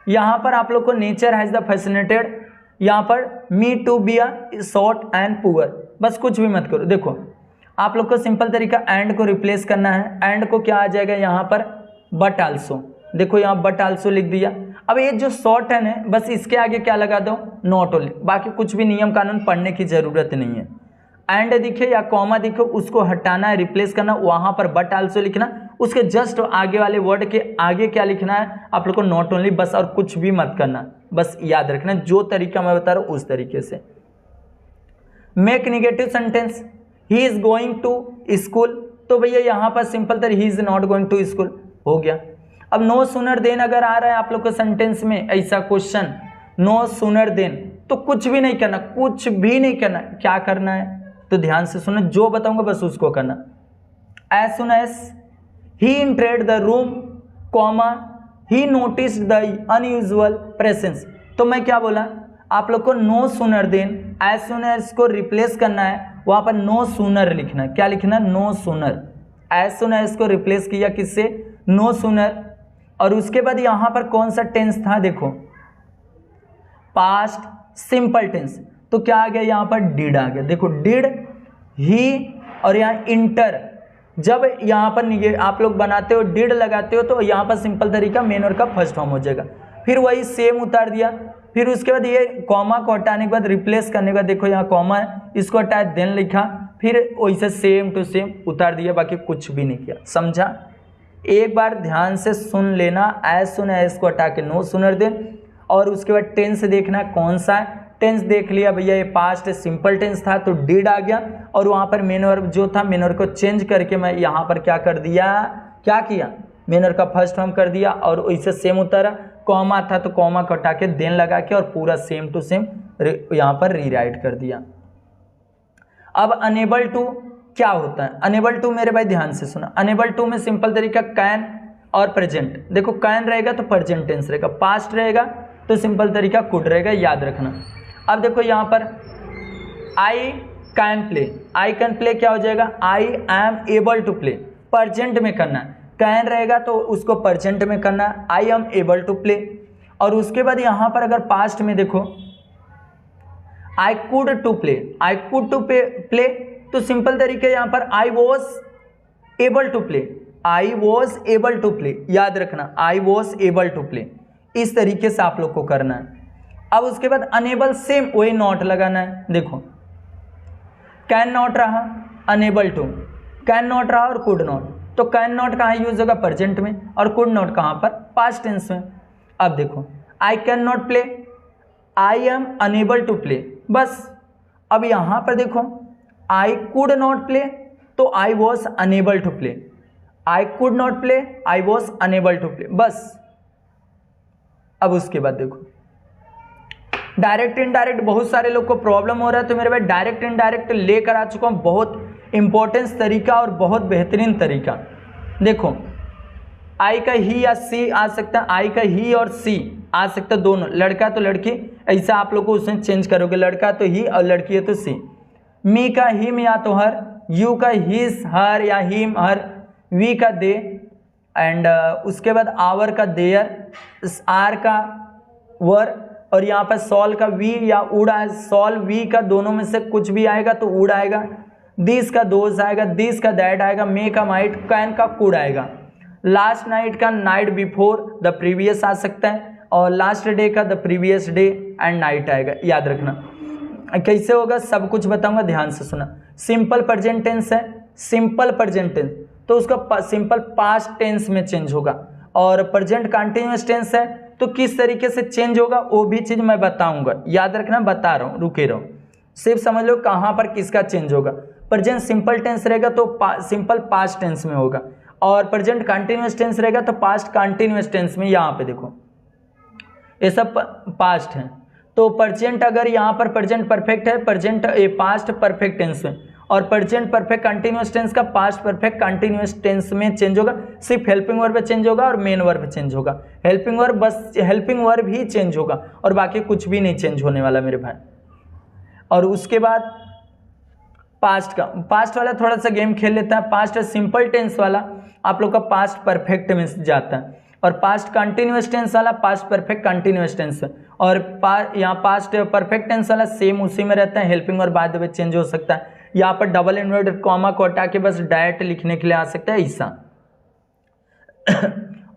यहाँ पर आप लोग को नेचर हैज द फैसिनेटेड, यहाँ पर me to be a short and poor, बस कुछ भी मत करो। देखो आप लोग को सिंपल तरीका एंड को रिप्लेस करना है। एंड को क्या आ जाएगा यहाँ पर? But also. देखो यहाँ बट आल्सो लिख दिया। अब ये जो शॉर्ट है ना, बस इसके आगे क्या लगा दो? Not only. बाकी कुछ भी नियम कानून पढ़ने की जरूरत नहीं है। एंड दिखे या कॉमा दिखे उसको हटाना है, रिप्लेस करना, वहां पर बट आल्सो लिखना, उसके जस्ट आगे वाले वर्ड के आगे क्या लिखना है आप लोग को? नॉट ओनली, बस। और कुछ भी मत करना, बस याद रखना जो तरीका मैं बता रहा हूं उस तरीके से। Make negative sentence, he is going to school, तो भैया यहाँ पर सिंपल तर he is not going to school हो गया। अब नो सूनर देन अगर आ रहा है आप लोग को सेंटेंस में ऐसा क्वेश्चन, नो सूनर देन, तो कुछ भी नहीं करना, कुछ भी नहीं करना। क्या करना है तो ध्यान से सुनो, जो बताऊंगा बस उसको करना। As soon as he entered the room, comma he noticed the unusual presence, तो मैं क्या बोला आप लोग को? No sooner than, as soon as को रिप्लेस करना है, वहां पर नो सूनर लिखना। क्या लिखना? No sooner. As soon as को रिप्लेस किया किससे? No sooner. और उसके बाद यहां पर कौन सा टेंस था? देखो पास्ट सिंपल टेंस, तो क्या आ गया यहाँ पर? डिड आ गया। देखो डिड, ही और यहाँ इंटर, जब यहाँ पर आप लोग बनाते हो डिड लगाते हो तो यहाँ पर सिंपल तरीका मेन वर्ब का फर्स्ट फॉर्म हो जाएगा। फिर वही सेम उतार दिया। फिर उसके बाद ये कॉमा को हटाने के बाद रिप्लेस करने के बाद देखो यहाँ कॉमा है, इसको हटाया देन लिखा, फिर वैसे सेम टू सेम उतार दिया, बाकी कुछ भी नहीं किया। समझा? एक बार ध्यान से सुन लेना। एज सुन एज को हटा के नो सूनर देन, और उसके बाद टेंस देखना कौन सा है। टेंस देख लिया भैया, ये पास्ट सिंपल टेंस था तो डिड आ गया, और वहां पर मेन वर्ब जो था मेन वर्ब को चेंज करके मैं यहाँ पर क्या कर दिया? क्या किया? मेन वर्ब का फर्स्ट फॉर्म कर दिया और वैसे सेम उतारा। कॉमा था तो कॉमा को हटा के देन लगा के और पूरा सेम टू सेम यहाँ पर रीराइट कर दिया। अब अनेबल टू क्या होता है? अनेबल टू मेरे भाई ध्यान से सुना। अनेबल टू में सिंपल तरीका कैन और प्रेजेंट। देखो कैन रहेगा तो प्रेजेंट टेंस रहेगा, पास्ट रहेगा तो सिंपल तरीका कुड रहेगा, याद रखना। अब देखो यहाँ पर I can play, I can play क्या हो जाएगा? I am able to play, present में करना है। कैन रहेगा तो उसको प्रेजेंट में करना है, I am able to play. और उसके बाद यहाँ पर अगर पास्ट में देखो I could to play, I could to play, तो सिंपल तरीके यहाँ पर I was able to play, I was able to play, याद रखना I was able to play. इस तरीके से आप लोग को करना है। अब उसके बाद अनेबल सेम वही नॉट लगाना है। देखो कैन नॉट रहा, अनेबल टू, कैन नॉट रहा और कुड नॉट, तो कैन नॉट कहाँ यूज होगा? प्रेजेंट में, और कुड नॉट कहाँ पर? पास्ट टेंस में। अब देखो I can not play, I am unable to play, बस। अब यहाँ पर देखो आई कुड नॉट प्ले तो I was unable to play, I could not play, I was unable to play, बस। अब उसके बाद देखो डायरेक्ट इनडायरेक्ट बहुत सारे लोग को प्रॉब्लम हो रहा है, तो मेरे भाई डायरेक्ट इनडायरेक्ट लेकर आ चुका हूँ, बहुत इंपॉर्टेंस तरीका और बहुत बेहतरीन तरीका। देखो आई का ही या सी आ सकता है, आई का ही और सी आ सकता है, दोनों, लड़का तो लड़की, ऐसा आप लोग को उसमें चेंज करोगे, लड़का तो ही और लड़की है तो सी। मी का हिम या तो हर, यू का हिज हर या हिम हर, वी का दे, एंड उसके बाद आवर का देयर, आर का वर, और यहाँ पर सॉल का वी या उड़ है, सॉल वी का दोनों में से कुछ भी आएगा तो उड़ आएगा, दिस का दोज आएगा, दिस का दैट आएगा, मे का माइट, कैन का कुड आएगा, लास्ट नाइट का नाइट बिफोर द प्रीवियस आ सकता है, और लास्ट डे का the previous day and night आएगा, याद रखना। कैसे होगा सब कुछ बताऊंगा, ध्यान से सुना। सिंपल प्रेजेंट टेंस है, सिंपल प्रेजेंट टेंस तो उसका सिंपल पास्ट टेंस में चेंज होगा, और प्रेजेंट कंटिन्यूअस टेंस है तो किस तरीके से चेंज होगा वो भी चीज मैं बताऊंगा, याद रखना, बता रहा हूँ, रुके रहो, सिर्फ समझ लो कहाँ पर किसका चेंज होगा। प्रेजेंट सिंपल टेंस रहेगा तो सिंपल पास्ट टेंस में होगा, और प्रेजेंट कंटिन्यूअस टेंस रहेगा तो पास्ट कंटिन्यूअस टेंस में। यहाँ पे देखो ये सब पास्ट है, तो प्रेजेंट अगर यहाँ पर प्रेजेंट परफेक्ट है, प्रेजेंट पास्ट परफेक्ट टेंस में, और प्रेजेंट परफेक्ट कंटिन्यूअस टेंस का पास्ट परफेक्ट कंटिन्यूअस टेंस में चेंज होगा, सिर्फ हेल्पिंग वर्ब चेंज होगा और मेन वर्ब चेंज होगा। हेल्पिंग वर्ब बस हेल्पिंग वर्ब ही चेंज होगा और बाकी कुछ भी नहीं चेंज होने वाला मेरे भाई। और उसके बाद पास्ट का, पास्ट वाला थोड़ा सा गेम खेल लेता है। पास्ट सिंपल टेंस वाला आप लोग का पास्ट परफेक्ट में जाता है और पास्ट कंटिन्यूअस टेंस वाला पास्ट परफेक्ट कंटिन्यूअस टेंस और यहाँ पास्ट परफेक्ट टेंस वाला सेम उसी में रहता है, हेल्पिंग और बाद में चेंज हो सकता है। यहाँ पर डबल इन्वर्टेड कॉमा को हटा के बस डायरेक्ट लिखने के लिए आ सकता है ऐसा।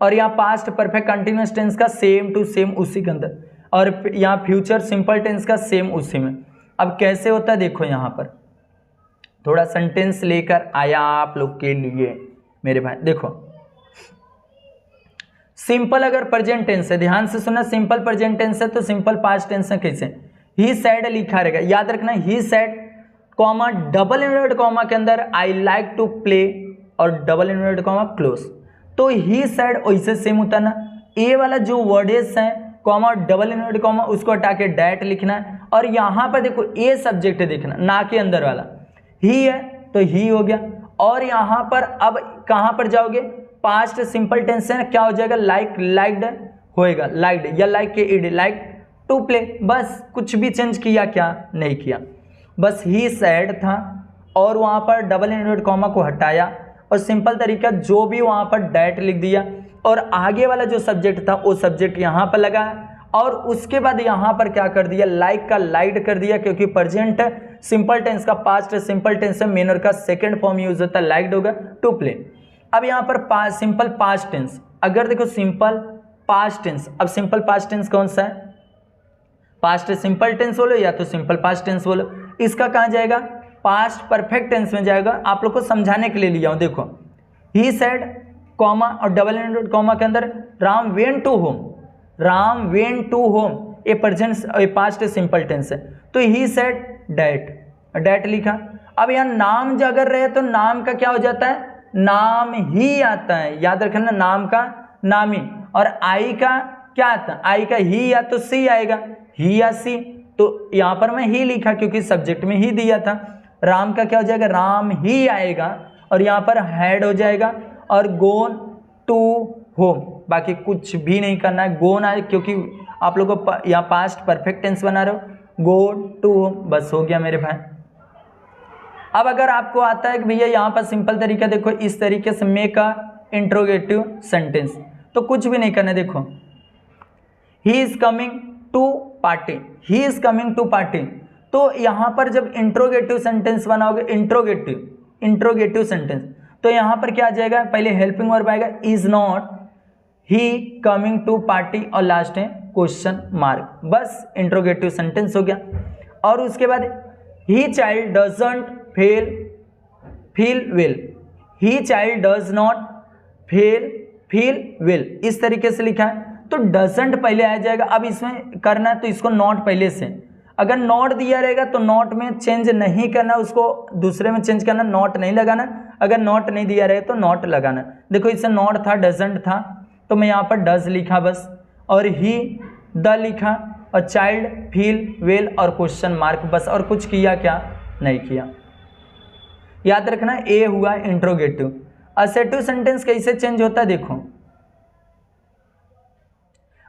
और यहाँ पास्ट परफेक्ट कंटिन्यूअस टेंस का सेम टू सेम उसी के अंदर, और यहाँ फ्यूचर सिंपल टेंस का सेम उसी में। अब कैसे होता है देखो, यहाँ पर थोड़ा सेंटेंस लेकर आया आप लोग के लिए मेरे भाई। देखो सिंपल अगर प्रेजेंट टेंस है, ध्यान से सुनना, सिंपल प्रेजेंट टेंस है तो सिंपल पास्ट टेंस है कैसे, ही सेड लिखा रहेगा, याद रखना, ही said comma double inverted comma के अंदर आई लाइक टू प्ले और डबल इन्वर्टेड कॉमा क्लोज। तो ही सेड वैसे सेम होता ना, ए वाला जो वर्डेस है कॉमा डबल इन्वर्टेड कॉमा उसको हटा के डैट लिखना है। और यहाँ पर देखो ए सब्जेक्ट है देखना, ना के अंदर वाला ही है तो ही हो गया। और यहाँ पर अब कहाँ पर जाओगे, पास्ट सिंपल टेंस है, क्या हो जाएगा, लाइक लाइक्ड होएगा, लाइक्ड या लाइक के इड, लाइक टू प्ले। बस कुछ भी चेंज किया क्या, नहीं किया, बस ही सेड था और वहाँ पर डबल इन्वर्टेड कॉमा को हटाया और सिंपल तरीका जो भी वहाँ पर डैट लिख दिया और आगे वाला जो सब्जेक्ट था वो सब्जेक्ट यहाँ पर लगाया और उसके बाद यहाँ पर क्या कर दिया, लाइक का लाइड कर दिया, क्योंकि प्रेजेंट सिंपल टेंस का पास्ट सिंपल टेंस है, मेनर का सेकंड फॉर्म यूज होता है, लाइक्ड होगा टू प्ले। अब यहाँ पर सिंपल पास्ट टेंस, अगर देखो सिंपल पास्ट टेंस, अब सिंपल पास्ट टेंस कौन सा है, पास्ट सिंपल टेंस बोलो या तो सिंपल पास्ट टेंस बोलो, इसका कहाँ जाएगा, पास्ट परफेक्ट टेंस में जाएगा। आप लोग को समझाने के लिए लिया हूँ, देखो ही सेड कॉमा और डबल इन्वर्टेड कॉमा के अंदर Ram went to home, Ram went to home, ये प्रेजेंट पास्ट सिंपल टेंस है, तो ही सेड डैट, डैट लिखा। अब यहाँ नाम अगर रहे तो नाम का क्या हो जाता है, नाम ही आता है, याद रखना, नाम का नाम ही। और आई का क्या आता है, आई का ही या तो सी आएगा, ही या सी, तो यहाँ पर मैं ही लिखा क्योंकि सब्जेक्ट में ही दिया था। राम का क्या हो जाएगा, राम ही आएगा और यहाँ पर हैड हो जाएगा और गोन टू होम, बाकी कुछ भी नहीं करना है, गोन आए क्योंकि आप लोगों को यहाँ पास्ट परफेक्ट टेंस बना रहे हो, गो टू होम, बस हो गया मेरे भाई। अब अगर आपको आता है कि भैया यहाँ पर सिंपल तरीका देखो, इस तरीके से मेक अ इंट्रोगेटिव सेंटेंस, तो कुछ भी नहीं करना, देखो he is coming to party, he is coming to party, तो यहाँ पर जब इंट्रोगेटिव सेंटेंस बनाओगे, इंट्रोगेटिव सेंटेंस, तो यहाँ पर क्या आ जाएगा, पहले हेल्पिंग वर्ब आएगा, is not he coming to party और लास्ट है क्वेश्चन मार्क, बस इंट्रोगेटिव सेंटेंस हो गया। और उसके बाद he child doesn't feel well, he child does not feel well, इस तरीके से लिखा है, तो डजंट पहले आ जाएगा। अब इसमें करना है तो इसको नॉट पहले से, अगर नॉट दिया रहेगा तो नॉट में चेंज नहीं करना, उसको दूसरे में चेंज करना, नॉट नहीं लगाना, अगर नॉट नहीं दिया रहे तो नॉट लगाना। देखो इससे नॉट था, डजंट था, तो मैं यहाँ पर डज लिखा बस, और ही द लिखा और चाइल्ड फील वेल और क्वेश्चन मार्क, बस, और कुछ किया क्या, नहीं किया। याद रखना ए हुआ इंट्रोगेटिव। असेटिव सेंटेंस कैसे चेंज होता है देखो,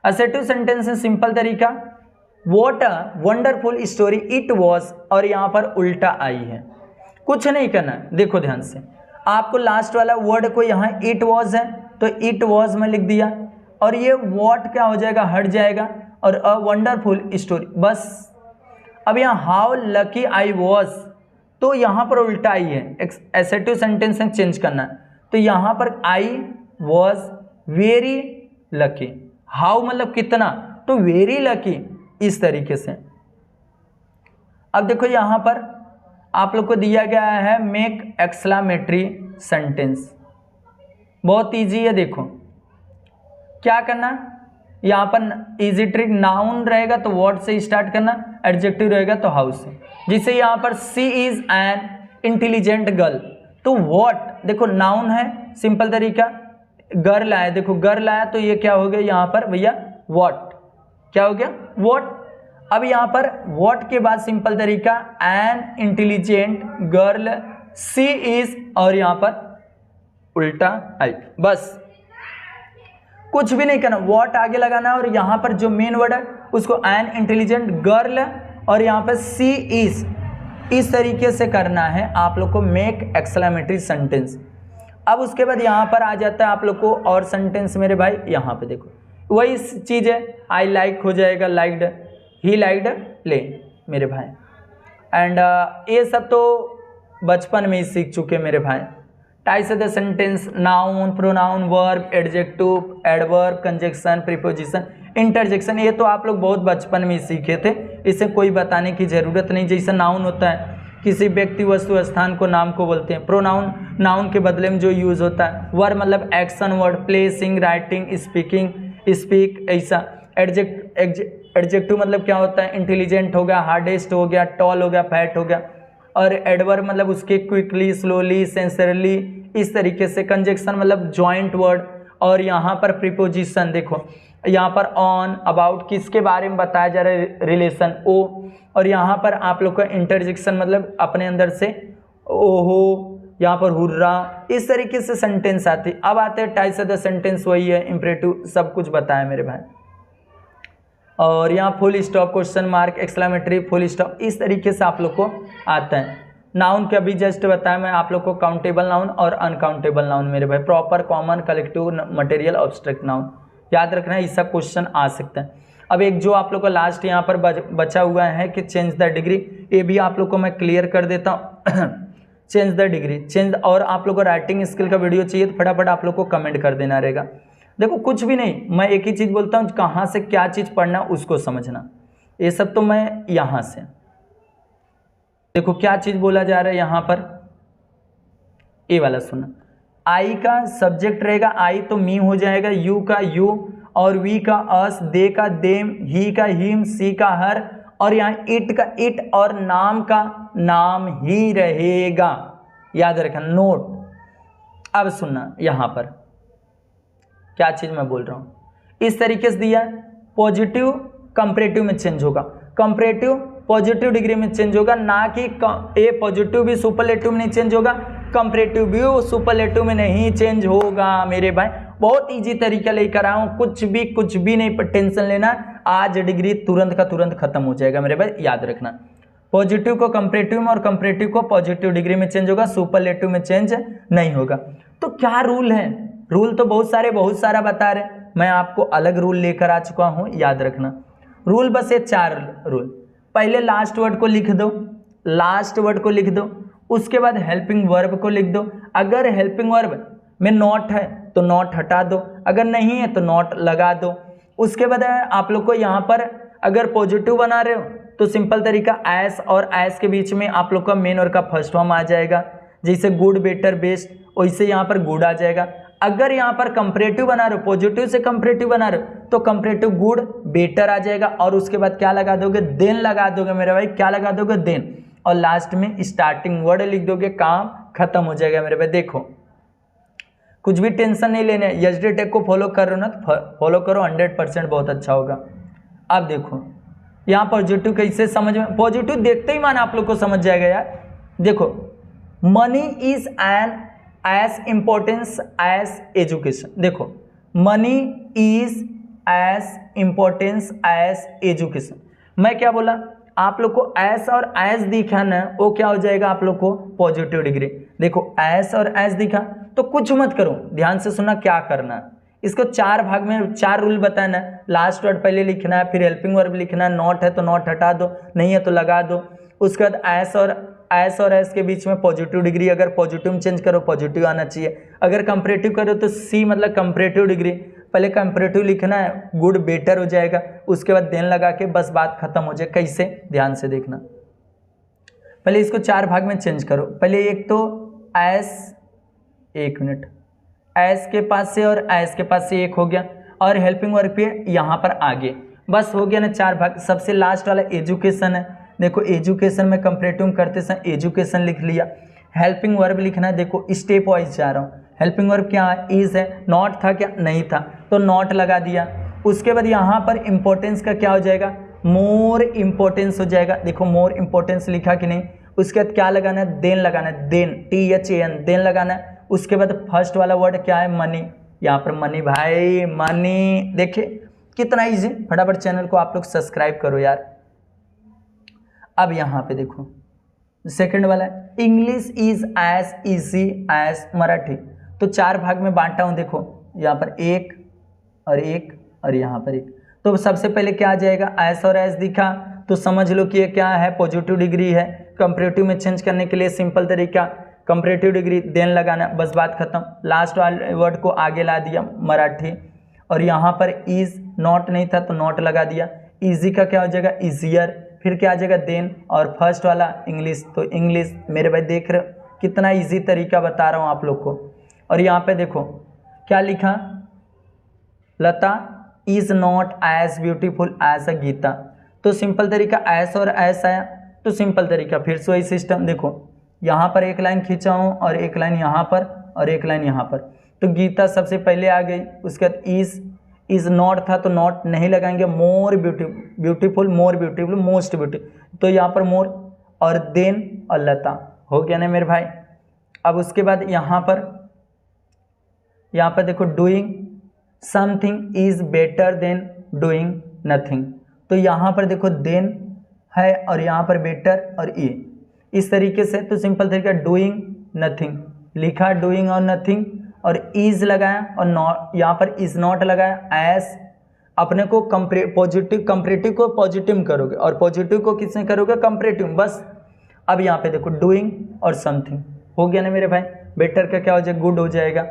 असेटिव सेंटेंस में सिंपल तरीका, what a wonderful story it was, और यहाँ पर उल्टा आई है, कुछ नहीं करना है। देखो ध्यान से, आपको लास्ट वाला वर्ड को यहाँ इट वॉज है तो इट वॉज में लिख दिया और ये व्हाट क्या हो जाएगा, हट जाएगा और अ वंडरफुल स्टोरी, बस। अब यहाँ हाउ लकी आई वॉज, तो यहाँ पर उल्टा आई है, एसेटिव सेंटेंस में चेंज करना है, तो यहाँ पर I was very lucky, how मतलब कितना, तो वेरी लकी, इस तरीके से। अब देखो यहाँ पर आप लोग को दिया गया है मेक एक्सक्लेमेटरी सेंटेंस, बहुत इजी है। देखो क्या करना, यहाँ पर इजी ट्रिक, नाउन रहेगा तो व्हाट से स्टार्ट करना, एडजेक्टिव रहेगा तो हाउ से। जिसे यहाँ पर सी इज एन इंटेलिजेंट गर्ल, तो व्हाट देखो नाउन है, सिंपल तरीका, गर्ल आया, देखो गर्ल आया तो ये क्या हो गया यहाँ पर भैया, व्हाट, क्या हो गया, व्हाट। अब यहाँ पर व्हाट के बाद सिंपल तरीका an intelligent girl she is, और यहाँ पर उल्टा आई, बस कुछ भी नहीं करना, व्हाट आगे लगाना और यहाँ पर जो मेन वर्ड है उसको एन इंटेलिजेंट गर्ल और यहाँ पर सी इज, इस तरीके से करना है आप लोग को मेक एक्सक्लेमेटरी सेंटेंस। अब उसके बाद यहाँ पर आ जाता है आप लोग को और सेंटेंस मेरे भाई, यहाँ पे देखो वही चीज़ है, आई लाइक हो जाएगा लाइक्ड, ही लाइक्ड ले मेरे भाई। एंड ये सब तो बचपन में ही सीख चुके मेरे भाई। Types of the sentence, noun, pronoun, verb, adjective, adverb, conjunction, preposition, interjection, ये तो आप लोग बहुत बचपन में ही सीखे थे, इसे कोई बताने की ज़रूरत नहीं। जैसे नाउन होता है, किसी व्यक्ति वस्तु स्थान को नाम को बोलते हैं। प्रोनाउन, नाउन के बदले में जो यूज़ होता है। वर्ब मतलब एक्शन वर्ड, प्ले, सिंग, राइटिंग, स्पीकिंग, स्पीक, ऐसा। एडजेक्टिव मतलब क्या होता है, इंटेलिजेंट हो गया, हार्डेस्ट हो गया, टॉल हो गया, फैट हो गया। और एडवर्ब मतलब उसके क्विकली, स्लोली, सेंसरली, इस तरीके से। कंजक्शन मतलब जॉइंट वर्ड। और यहाँ पर प्रीपोजिशन देखो, यहाँ पर ऑन, अबाउट, किसके बारे में बताया जा रहा है, रिलेशन, ओ। और यहाँ पर आप लोग का इंटरजेक्शन मतलब अपने अंदर से ओहो, यहाँ पर हुर्रा, इस तरीके से सेंटेंस आती। अब आते हैं टाइप्स ऑफ द सेंटेंस, वही है इंपरेटिव, सब कुछ बताया मेरे भाई। और यहाँ full stop, question mark, exclamatory, full stop, इस तरीके से आप लोग को आता है। नाउन का भी जस्ट बताया मैं आप लोग को, काउंटेबल नाउन और अनकाउंटेबल नाउन मेरे भाई, proper, common, collective, material, obstruct noun, याद रखना है, इसका क्वेश्चन आ सकता है। अब एक जो आप लोग का लास्ट यहाँ पर बचा हुआ है कि चेंज द डिग्री, ये भी आप लोग को मैं क्लियर कर देता हूँ। चेंज द डिग्री, चेंज, और आप लोग को राइटिंग स्किल का वीडियो चाहिए तो फटाफट आप लोग को कमेंट कर देना रहेगा। देखो कुछ भी नहीं, मैं एक ही चीज़ बोलता हूँ, कहाँ से क्या चीज़ पढ़ना उसको समझना, ये सब तो मैं यहाँ से। देखो क्या चीज़ बोला जा रहा है यहाँ पर, ये वाला सुना। आई का सब्जेक्ट रहेगा, आई तो मी हो जाएगा, यू का यू, और वी का अस, दे का देम, ही का हिम, सी का हर, और यहाँ इट का इट, और नाम का नाम ही रहेगा, याद रखना, नोट। अब सुनना यहाँ पर क्या चीज़ मैं बोल रहा हूँ, इस तरीके से दिया है। पॉजिटिव कंपैरेटिव में चेंज होगा, कंपैरेटिव पॉजिटिव डिग्री में चेंज होगा, ना कि ए पॉजिटिव भी सुपरलेटिव में नहीं चेंज होगा, कंपैरेटिव भी सुपरलेटिव में नहीं चेंज होगा मेरे भाई। बहुत इजी तरीका लेकर आया हूँ, कुछ भी नहीं टेंशन लेना, आज डिग्री तुरंत का तुरंत खत्म हो जाएगा मेरे भाई, याद रखना। पॉजिटिव को कंपैरेटिव में और कंपैरेटिव को पॉजिटिव डिग्री में चेंज होगा, सुपरलेटिव में चेंज नहीं होगा। तो क्या रूल है, रूल तो बहुत सारा बता रहे, मैं आपको अलग रूल लेकर आ चुका हूँ, याद रखना। रूल बस ये 4 रूल। पहले लास्ट वर्ड को लिख दो, लास्ट वर्ड को लिख दो, उसके बाद हेल्पिंग वर्ब को लिख दो। अगर हेल्पिंग वर्ब में नॉट है तो नॉट हटा दो, अगर नहीं है तो नॉट लगा दो। उसके बाद आप लोग को यहाँ पर अगर पॉजिटिव बना रहे हो तो सिंपल तरीका एस और एस के बीच में आप लोग का मेन वर्ड का फर्स्ट फॉर्म आ जाएगा, जैसे गुड, बेटर, बेस्ट, वैसे यहाँ पर गुड आ जाएगा। अगर यहाँ पर कंपैरेटिव बना रहे हो, पॉजिटिव से कंपैरेटिव बना रहे हो तो कंपैरेटिव गुड, बेटर आ जाएगा, और उसके बाद क्या लगा दोगे, देन लगा दोगे मेरे भाई, क्या लगा दोगे, देन, और लास्ट में स्टार्टिंग वर्ड लिख दोगे, काम खत्म हो जाएगा मेरे भाई। देखो कुछ भी टेंशन नहीं लेने, एचडी टेक को फॉलो कर रहे हो ना तो फॉलो करो, 100% बहुत अच्छा होगा। अब देखो यहाँ पॉजिटिव कैसे समझ में, पॉजिटिव देखते ही माना आप लोग को समझ जाएगा यार। देखो money is an as importance as education, देखो money is as importance as education. मैं क्या बोला, आप लोग को एस और एस दिखा ना, वो क्या हो जाएगा आप लोग को पॉजिटिव डिग्री। देखो एस और एस दिखा तो कुछ मत करो, ध्यान से सुनना क्या करना। इसको 4 भाग में 4 रूल बताना। लास्ट वर्ड पहले लिखना है, फिर हेल्पिंग वर्ब लिखना है, नॉट है तो नॉट हटा दो, नहीं है तो लगा दो। उसके बाद एस और एस के बीच में पॉजिटिव डिग्री, अगर पॉजिटिव में चेंज करो पॉजिटिव आना चाहिए, अगर कंपैरेटिव करो तो सी मतलब कंपैरेटिव डिग्री, पहले कंपैरेटिव लिखना है, गुड, बेटर हो जाएगा, उसके बाद देन लगा के बस बात खत्म हो जाए। कैसे, ध्यान से देखना। पहले इसको 4 भाग में चेंज करो। पहले एक तो एस, एक मिनट, एस के पास से और एस के पास से एक हो गया, और हेल्पिंग वर्ब पे यहाँ पर आगे, बस हो गया ना 4 भाग। सबसे लास्ट वाला एजुकेशन है, देखो एजुकेशन में कंपैरेटिव करते समय एजुकेशन लिख लिया। हेल्पिंग वर्ब लिखना है, देखो स्टेप वाइज जा रहा हूँ। हेल्पिंग वर्ब क्या है, इज है, नॉट था क्या, नहीं था तो नॉट लगा दिया। उसके बाद यहाँ पर इंपॉर्टेंस का क्या हो जाएगा, मोर इम्पोर्टेंस हो जाएगा। देखो मोर इम्पोर्टेंस लिखा कि नहीं, उसके बाद क्या लगाना है, देन लगाना है, देन THAN देन लगाना है। उसके बाद फर्स्ट वाला वर्ड क्या है, मनी, यहाँ पर मनी भाई, मनी। देखिए कितना इजी, फटाफट चैनल को आप लोग सब्सक्राइब करो यार। अब यहाँ पे देखो सेकंड वाला है, English is as easy as Marathi. तो 4 भाग में बांटा हूँ। देखो यहाँ पर एक और एक और यहाँ पर एक। तो सबसे पहले क्या आ जाएगा, एस और एस दिखा तो समझ लो कि ये क्या है, पॉजिटिव डिग्री है। कंपैरेटिव में चेंज करने के लिए सिंपल तरीका, कंपैरेटिव डिग्री देन लगाना, बस बात खत्म। लास्ट वाले वर्ड को आगे ला दिया, मराठी। और यहाँ पर इज नॉट नहीं था तो नॉट लगा दिया। इजी का क्या हो जाएगा, इजियर। फिर क्या आ जाएगा, देन। और फर्स्ट वाला इंग्लिश, तो इंग्लिश। मेरे भाई देख रहे हो कितना इजी तरीका बता रहा हूँ आप लोग को। और यहाँ पे देखो क्या लिखा, Lata is not as beautiful as a Geeta. तो सिंपल तरीका एस और एस आया, तो सिंपल तरीका फिर से वही सिस्टम। देखो यहाँ पर एक लाइन खींचा हूँ और एक लाइन यहाँ पर और एक लाइन यहाँ पर। तो गीता सबसे पहले आ गई, उसके बाद इज नॉट था तो नॉट नहीं लगाएंगे, more beautiful, more beautiful, most beautiful, तो यहाँ पर मोर। और देन और लता हो गया ना मेरे भाई। अब उसके बाद यहाँ पर देखो doing something is better than doing nothing. तो यहाँ पर देखो देन है और यहाँ पर बेटर और ये इस तरीके से। तो सिंपल तरीका डूइंग नथिंग लिखा, डूइंग और नथिंग, और इज लगाया और नॉट, यहाँ पर इज नॉट लगाया। एस अपने को पॉजिटिव, कंपैरेटिव को पॉजिटिव करोगे और पॉजिटिव को किसमें करोगे, कंपैरेटिव, बस। अब यहाँ पे देखो डूइंग और समथिंग हो गया ना मेरे भाई। बेटर का क्या हो जाएगा, गुड हो जाएगा।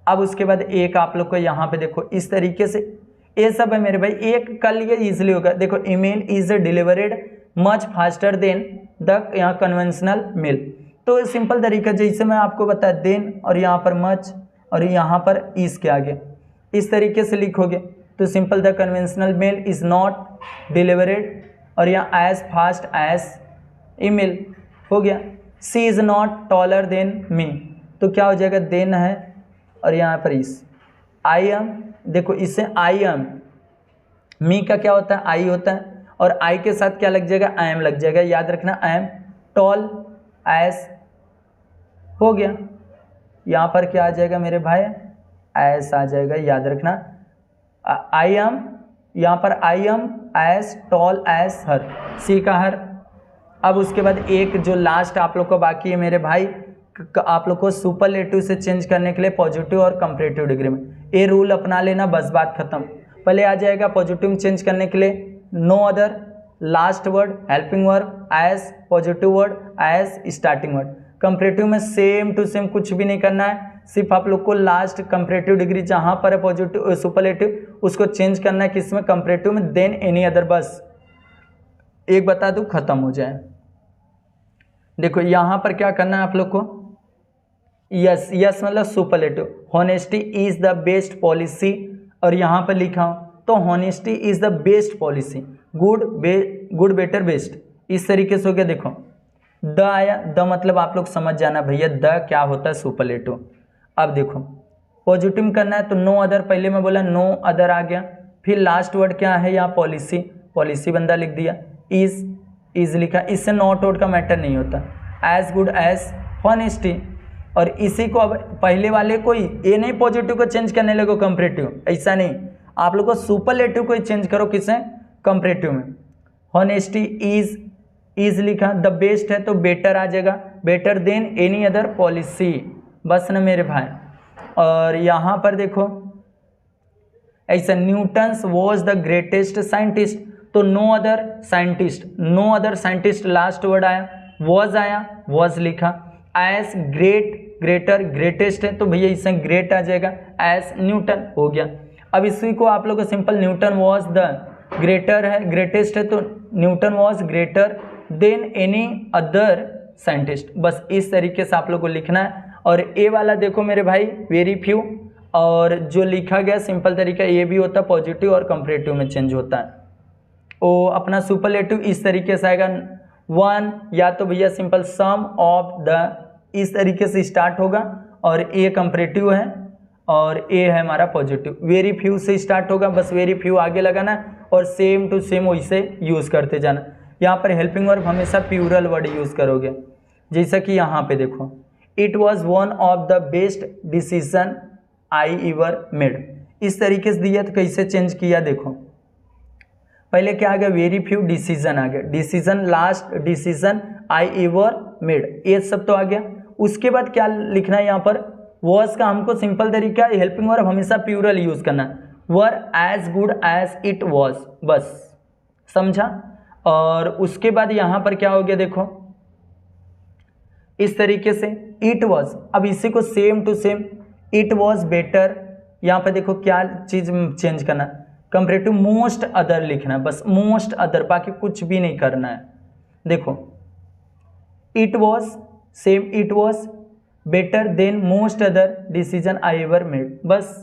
अब उसके बाद एक आप लोग को यहाँ पे देखो इस तरीके से, ये सब है मेरे भाई। एक कर लिए इजिली होगा। देखो email is delivered much faster than the यहाँ कन्वेंशनल मेल। तो सिंपल तरीका जैसे मैं आपको बताया, देन और यहाँ पर मच और यहाँ पर इस के आगे इस तरीके से लिखोगे तो simple the conventional mail is not delivered और यहाँ एज फास्ट एज ईमेल हो गया। She is not taller than me, तो क्या हो जाएगा, देन है और यहाँ पर इस। आई एम, देखो इससे आई एम, मी का क्या होता है, आई होता है, और आई के साथ क्या लग जाएगा, आई एम लग जाएगा, याद रखना। आई एम टॉल एस हो गया। यहाँ पर क्या आ जाएगा मेरे भाई, एस आ जाएगा, याद रखना। आई एम, यहाँ पर I am as tall as her, she का हर। अब उसके बाद एक जो लास्ट आप लोग को बाकी है मेरे भाई, आप लोग को सुपरलेटिव से चेंज करने के लिए पॉजिटिव और कंपैरेटिव डिग्री में ये रूल अपना लेना, बस बात खत्म। पहले आ जाएगा पॉजिटिव में चेंज करने के लिए no other, last word helping verb as, positive word as, starting word. Comparative में सेम टू सेम कुछ भी नहीं करना है, सिर्फ आप लोग को लास्ट कंपैरेटिव डिग्री जहाँ पर है पॉजिटिव सुपरलेटिव उसको चेंज करना है, किसमें, कंपैरेटिव में, देन एनी अदर, बस एक बता दूँ खत्म हो जाए। देखो यहाँ पर क्या करना है आप लोग को, यस, यस मतलब superlative. Honesty is the best policy, और यहाँ पर लिखा हूँ तो honesty is the best policy, good better best, इस तरीके से हो गया। देखो द आया, द मतलब आप लोग समझ जाना भैया द क्या होता है, सुपरलेटिव। अब देखो पॉजिटिव करना है तो नो अदर, पहले मैं बोला नो अदर आ गया। फिर लास्ट वर्ड क्या है यहाँ, पॉलिसी, पॉलिसी बंदा लिख दिया। इज लिखा, इससे नॉट आउट का मैटर नहीं होता। एज गुड एज, हॉनेस्टी, और इसी को अब पहले वाले को ही ये नहीं पॉजिटिव को चेंज करने लगो कंपैरेटिव, ऐसा नहीं, आप लोग को सुपरलेटिव को ही चेंज करो, किससे, कंपैरेटिव में। हॉनेस्टी इज लिखा, द बेस्ट है तो बेटर आ जाएगा, better than any other policy, बस ना मेरे भाई। और यहाँ पर देखो ऐसा, Newton's was the greatest scientist, तो no other scientist, no other scientist last word आया, वॉज आया, वॉज लिखा। एज ग्रेट, ग्रेटर, ग्रेटेस्ट है तो भैया इससे ग्रेट आ जाएगा, एज न्यूटन हो गया। अब इसी को आप लोग को simple, Newton was the greater है, ग्रेटेस्ट है तो Newton was greater than any other scientist, बस इस तरीके से आप लोग को लिखना है। और ए वाला देखो मेरे भाई, वेरी फ्यू, और जो लिखा गया सिंपल तरीका ये भी होता है, पॉजिटिव और कंपैरेटिव में चेंज होता है। ओ अपना सुपरलेटिव इस तरीके से आएगा, वन, या तो भैया सिंपल सम ऑफ द, इस तरीके से स्टार्ट होगा, और ए कंपैरेटिव है और ए है हमारा पॉजिटिव। वेरी फ्यू से स्टार्ट होगा, बस वेरी फ्यू आगे लगाना, और सेम टू सेम वैसे यूज़ करते जाना। यहाँ पर हेल्पिंग वर्ब हमेशा प्लूरल वर्ड यूज़ करोगे, जैसा कि यहाँ पे देखो, it was one of the best decision I ever made. इस तरीके से दिया तो कैसे चेंज किया देखो, पहले क्या आ गया, वेरी फ्यू डिसीजन आ गया, decision last decision I ever made, ये सब तो आ गया। उसके बाद क्या लिखना है यहाँ पर, वॉज का हमको सिंपल तरीका, हेल्पिंग वर्ब हमेशा प्लूरल यूज करना, were as good as it was, बस समझा। और उसके बाद यहाँ पर क्या हो गया देखो, इस तरीके से इट वॉज, अब इसी को same to same it was better, यहाँ पे देखो क्या चीज चेंज करना, कंपेयर टू मोस्ट अदर लिखना है, बस मोस्ट अदर, बाकी कुछ भी नहीं करना है। देखो it was same, it was better than most other decision I ever made, बस।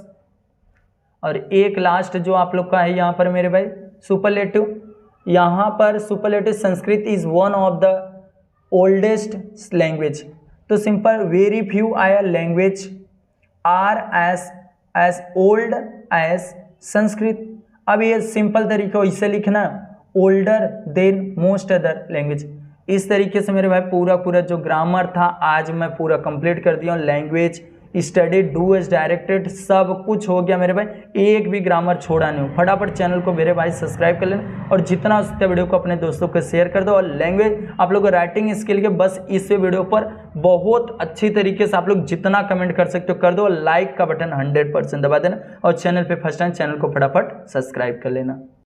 और एक लास्ट जो आप लोग का है यहाँ पर मेरे भाई सुपरलेटिव, यहाँ पर superlative Sanskrit is one of the oldest language, तो simple very few other language are as old as Sanskrit. अब ये सिंपल तरीका इससे लिखना, older than most other language. इस तरीके से मेरे भाई पूरा जो ग्रामर था आज मैं पूरा कंप्लीट कर दिया हूँ। Language study do as directed सब कुछ हो गया मेरे भाई, एक भी ग्रामर छोड़ा नहीं हूँ। फटाफट चैनल को मेरे भाई सब्सक्राइब कर लेना और जितना हो सकता है वीडियो को अपने दोस्तों को शेयर कर दो। और लैंग्वेज आप लोग राइटिंग स्किल के बस इस वीडियो पर बहुत अच्छी तरीके से आप लोग जितना कमेंट कर सकते हो कर दो, लाइक का बटन 100% दबा देना और चैनल पे फर्स्ट टाइम चैनल को फटाफट सब्सक्राइब कर लेना।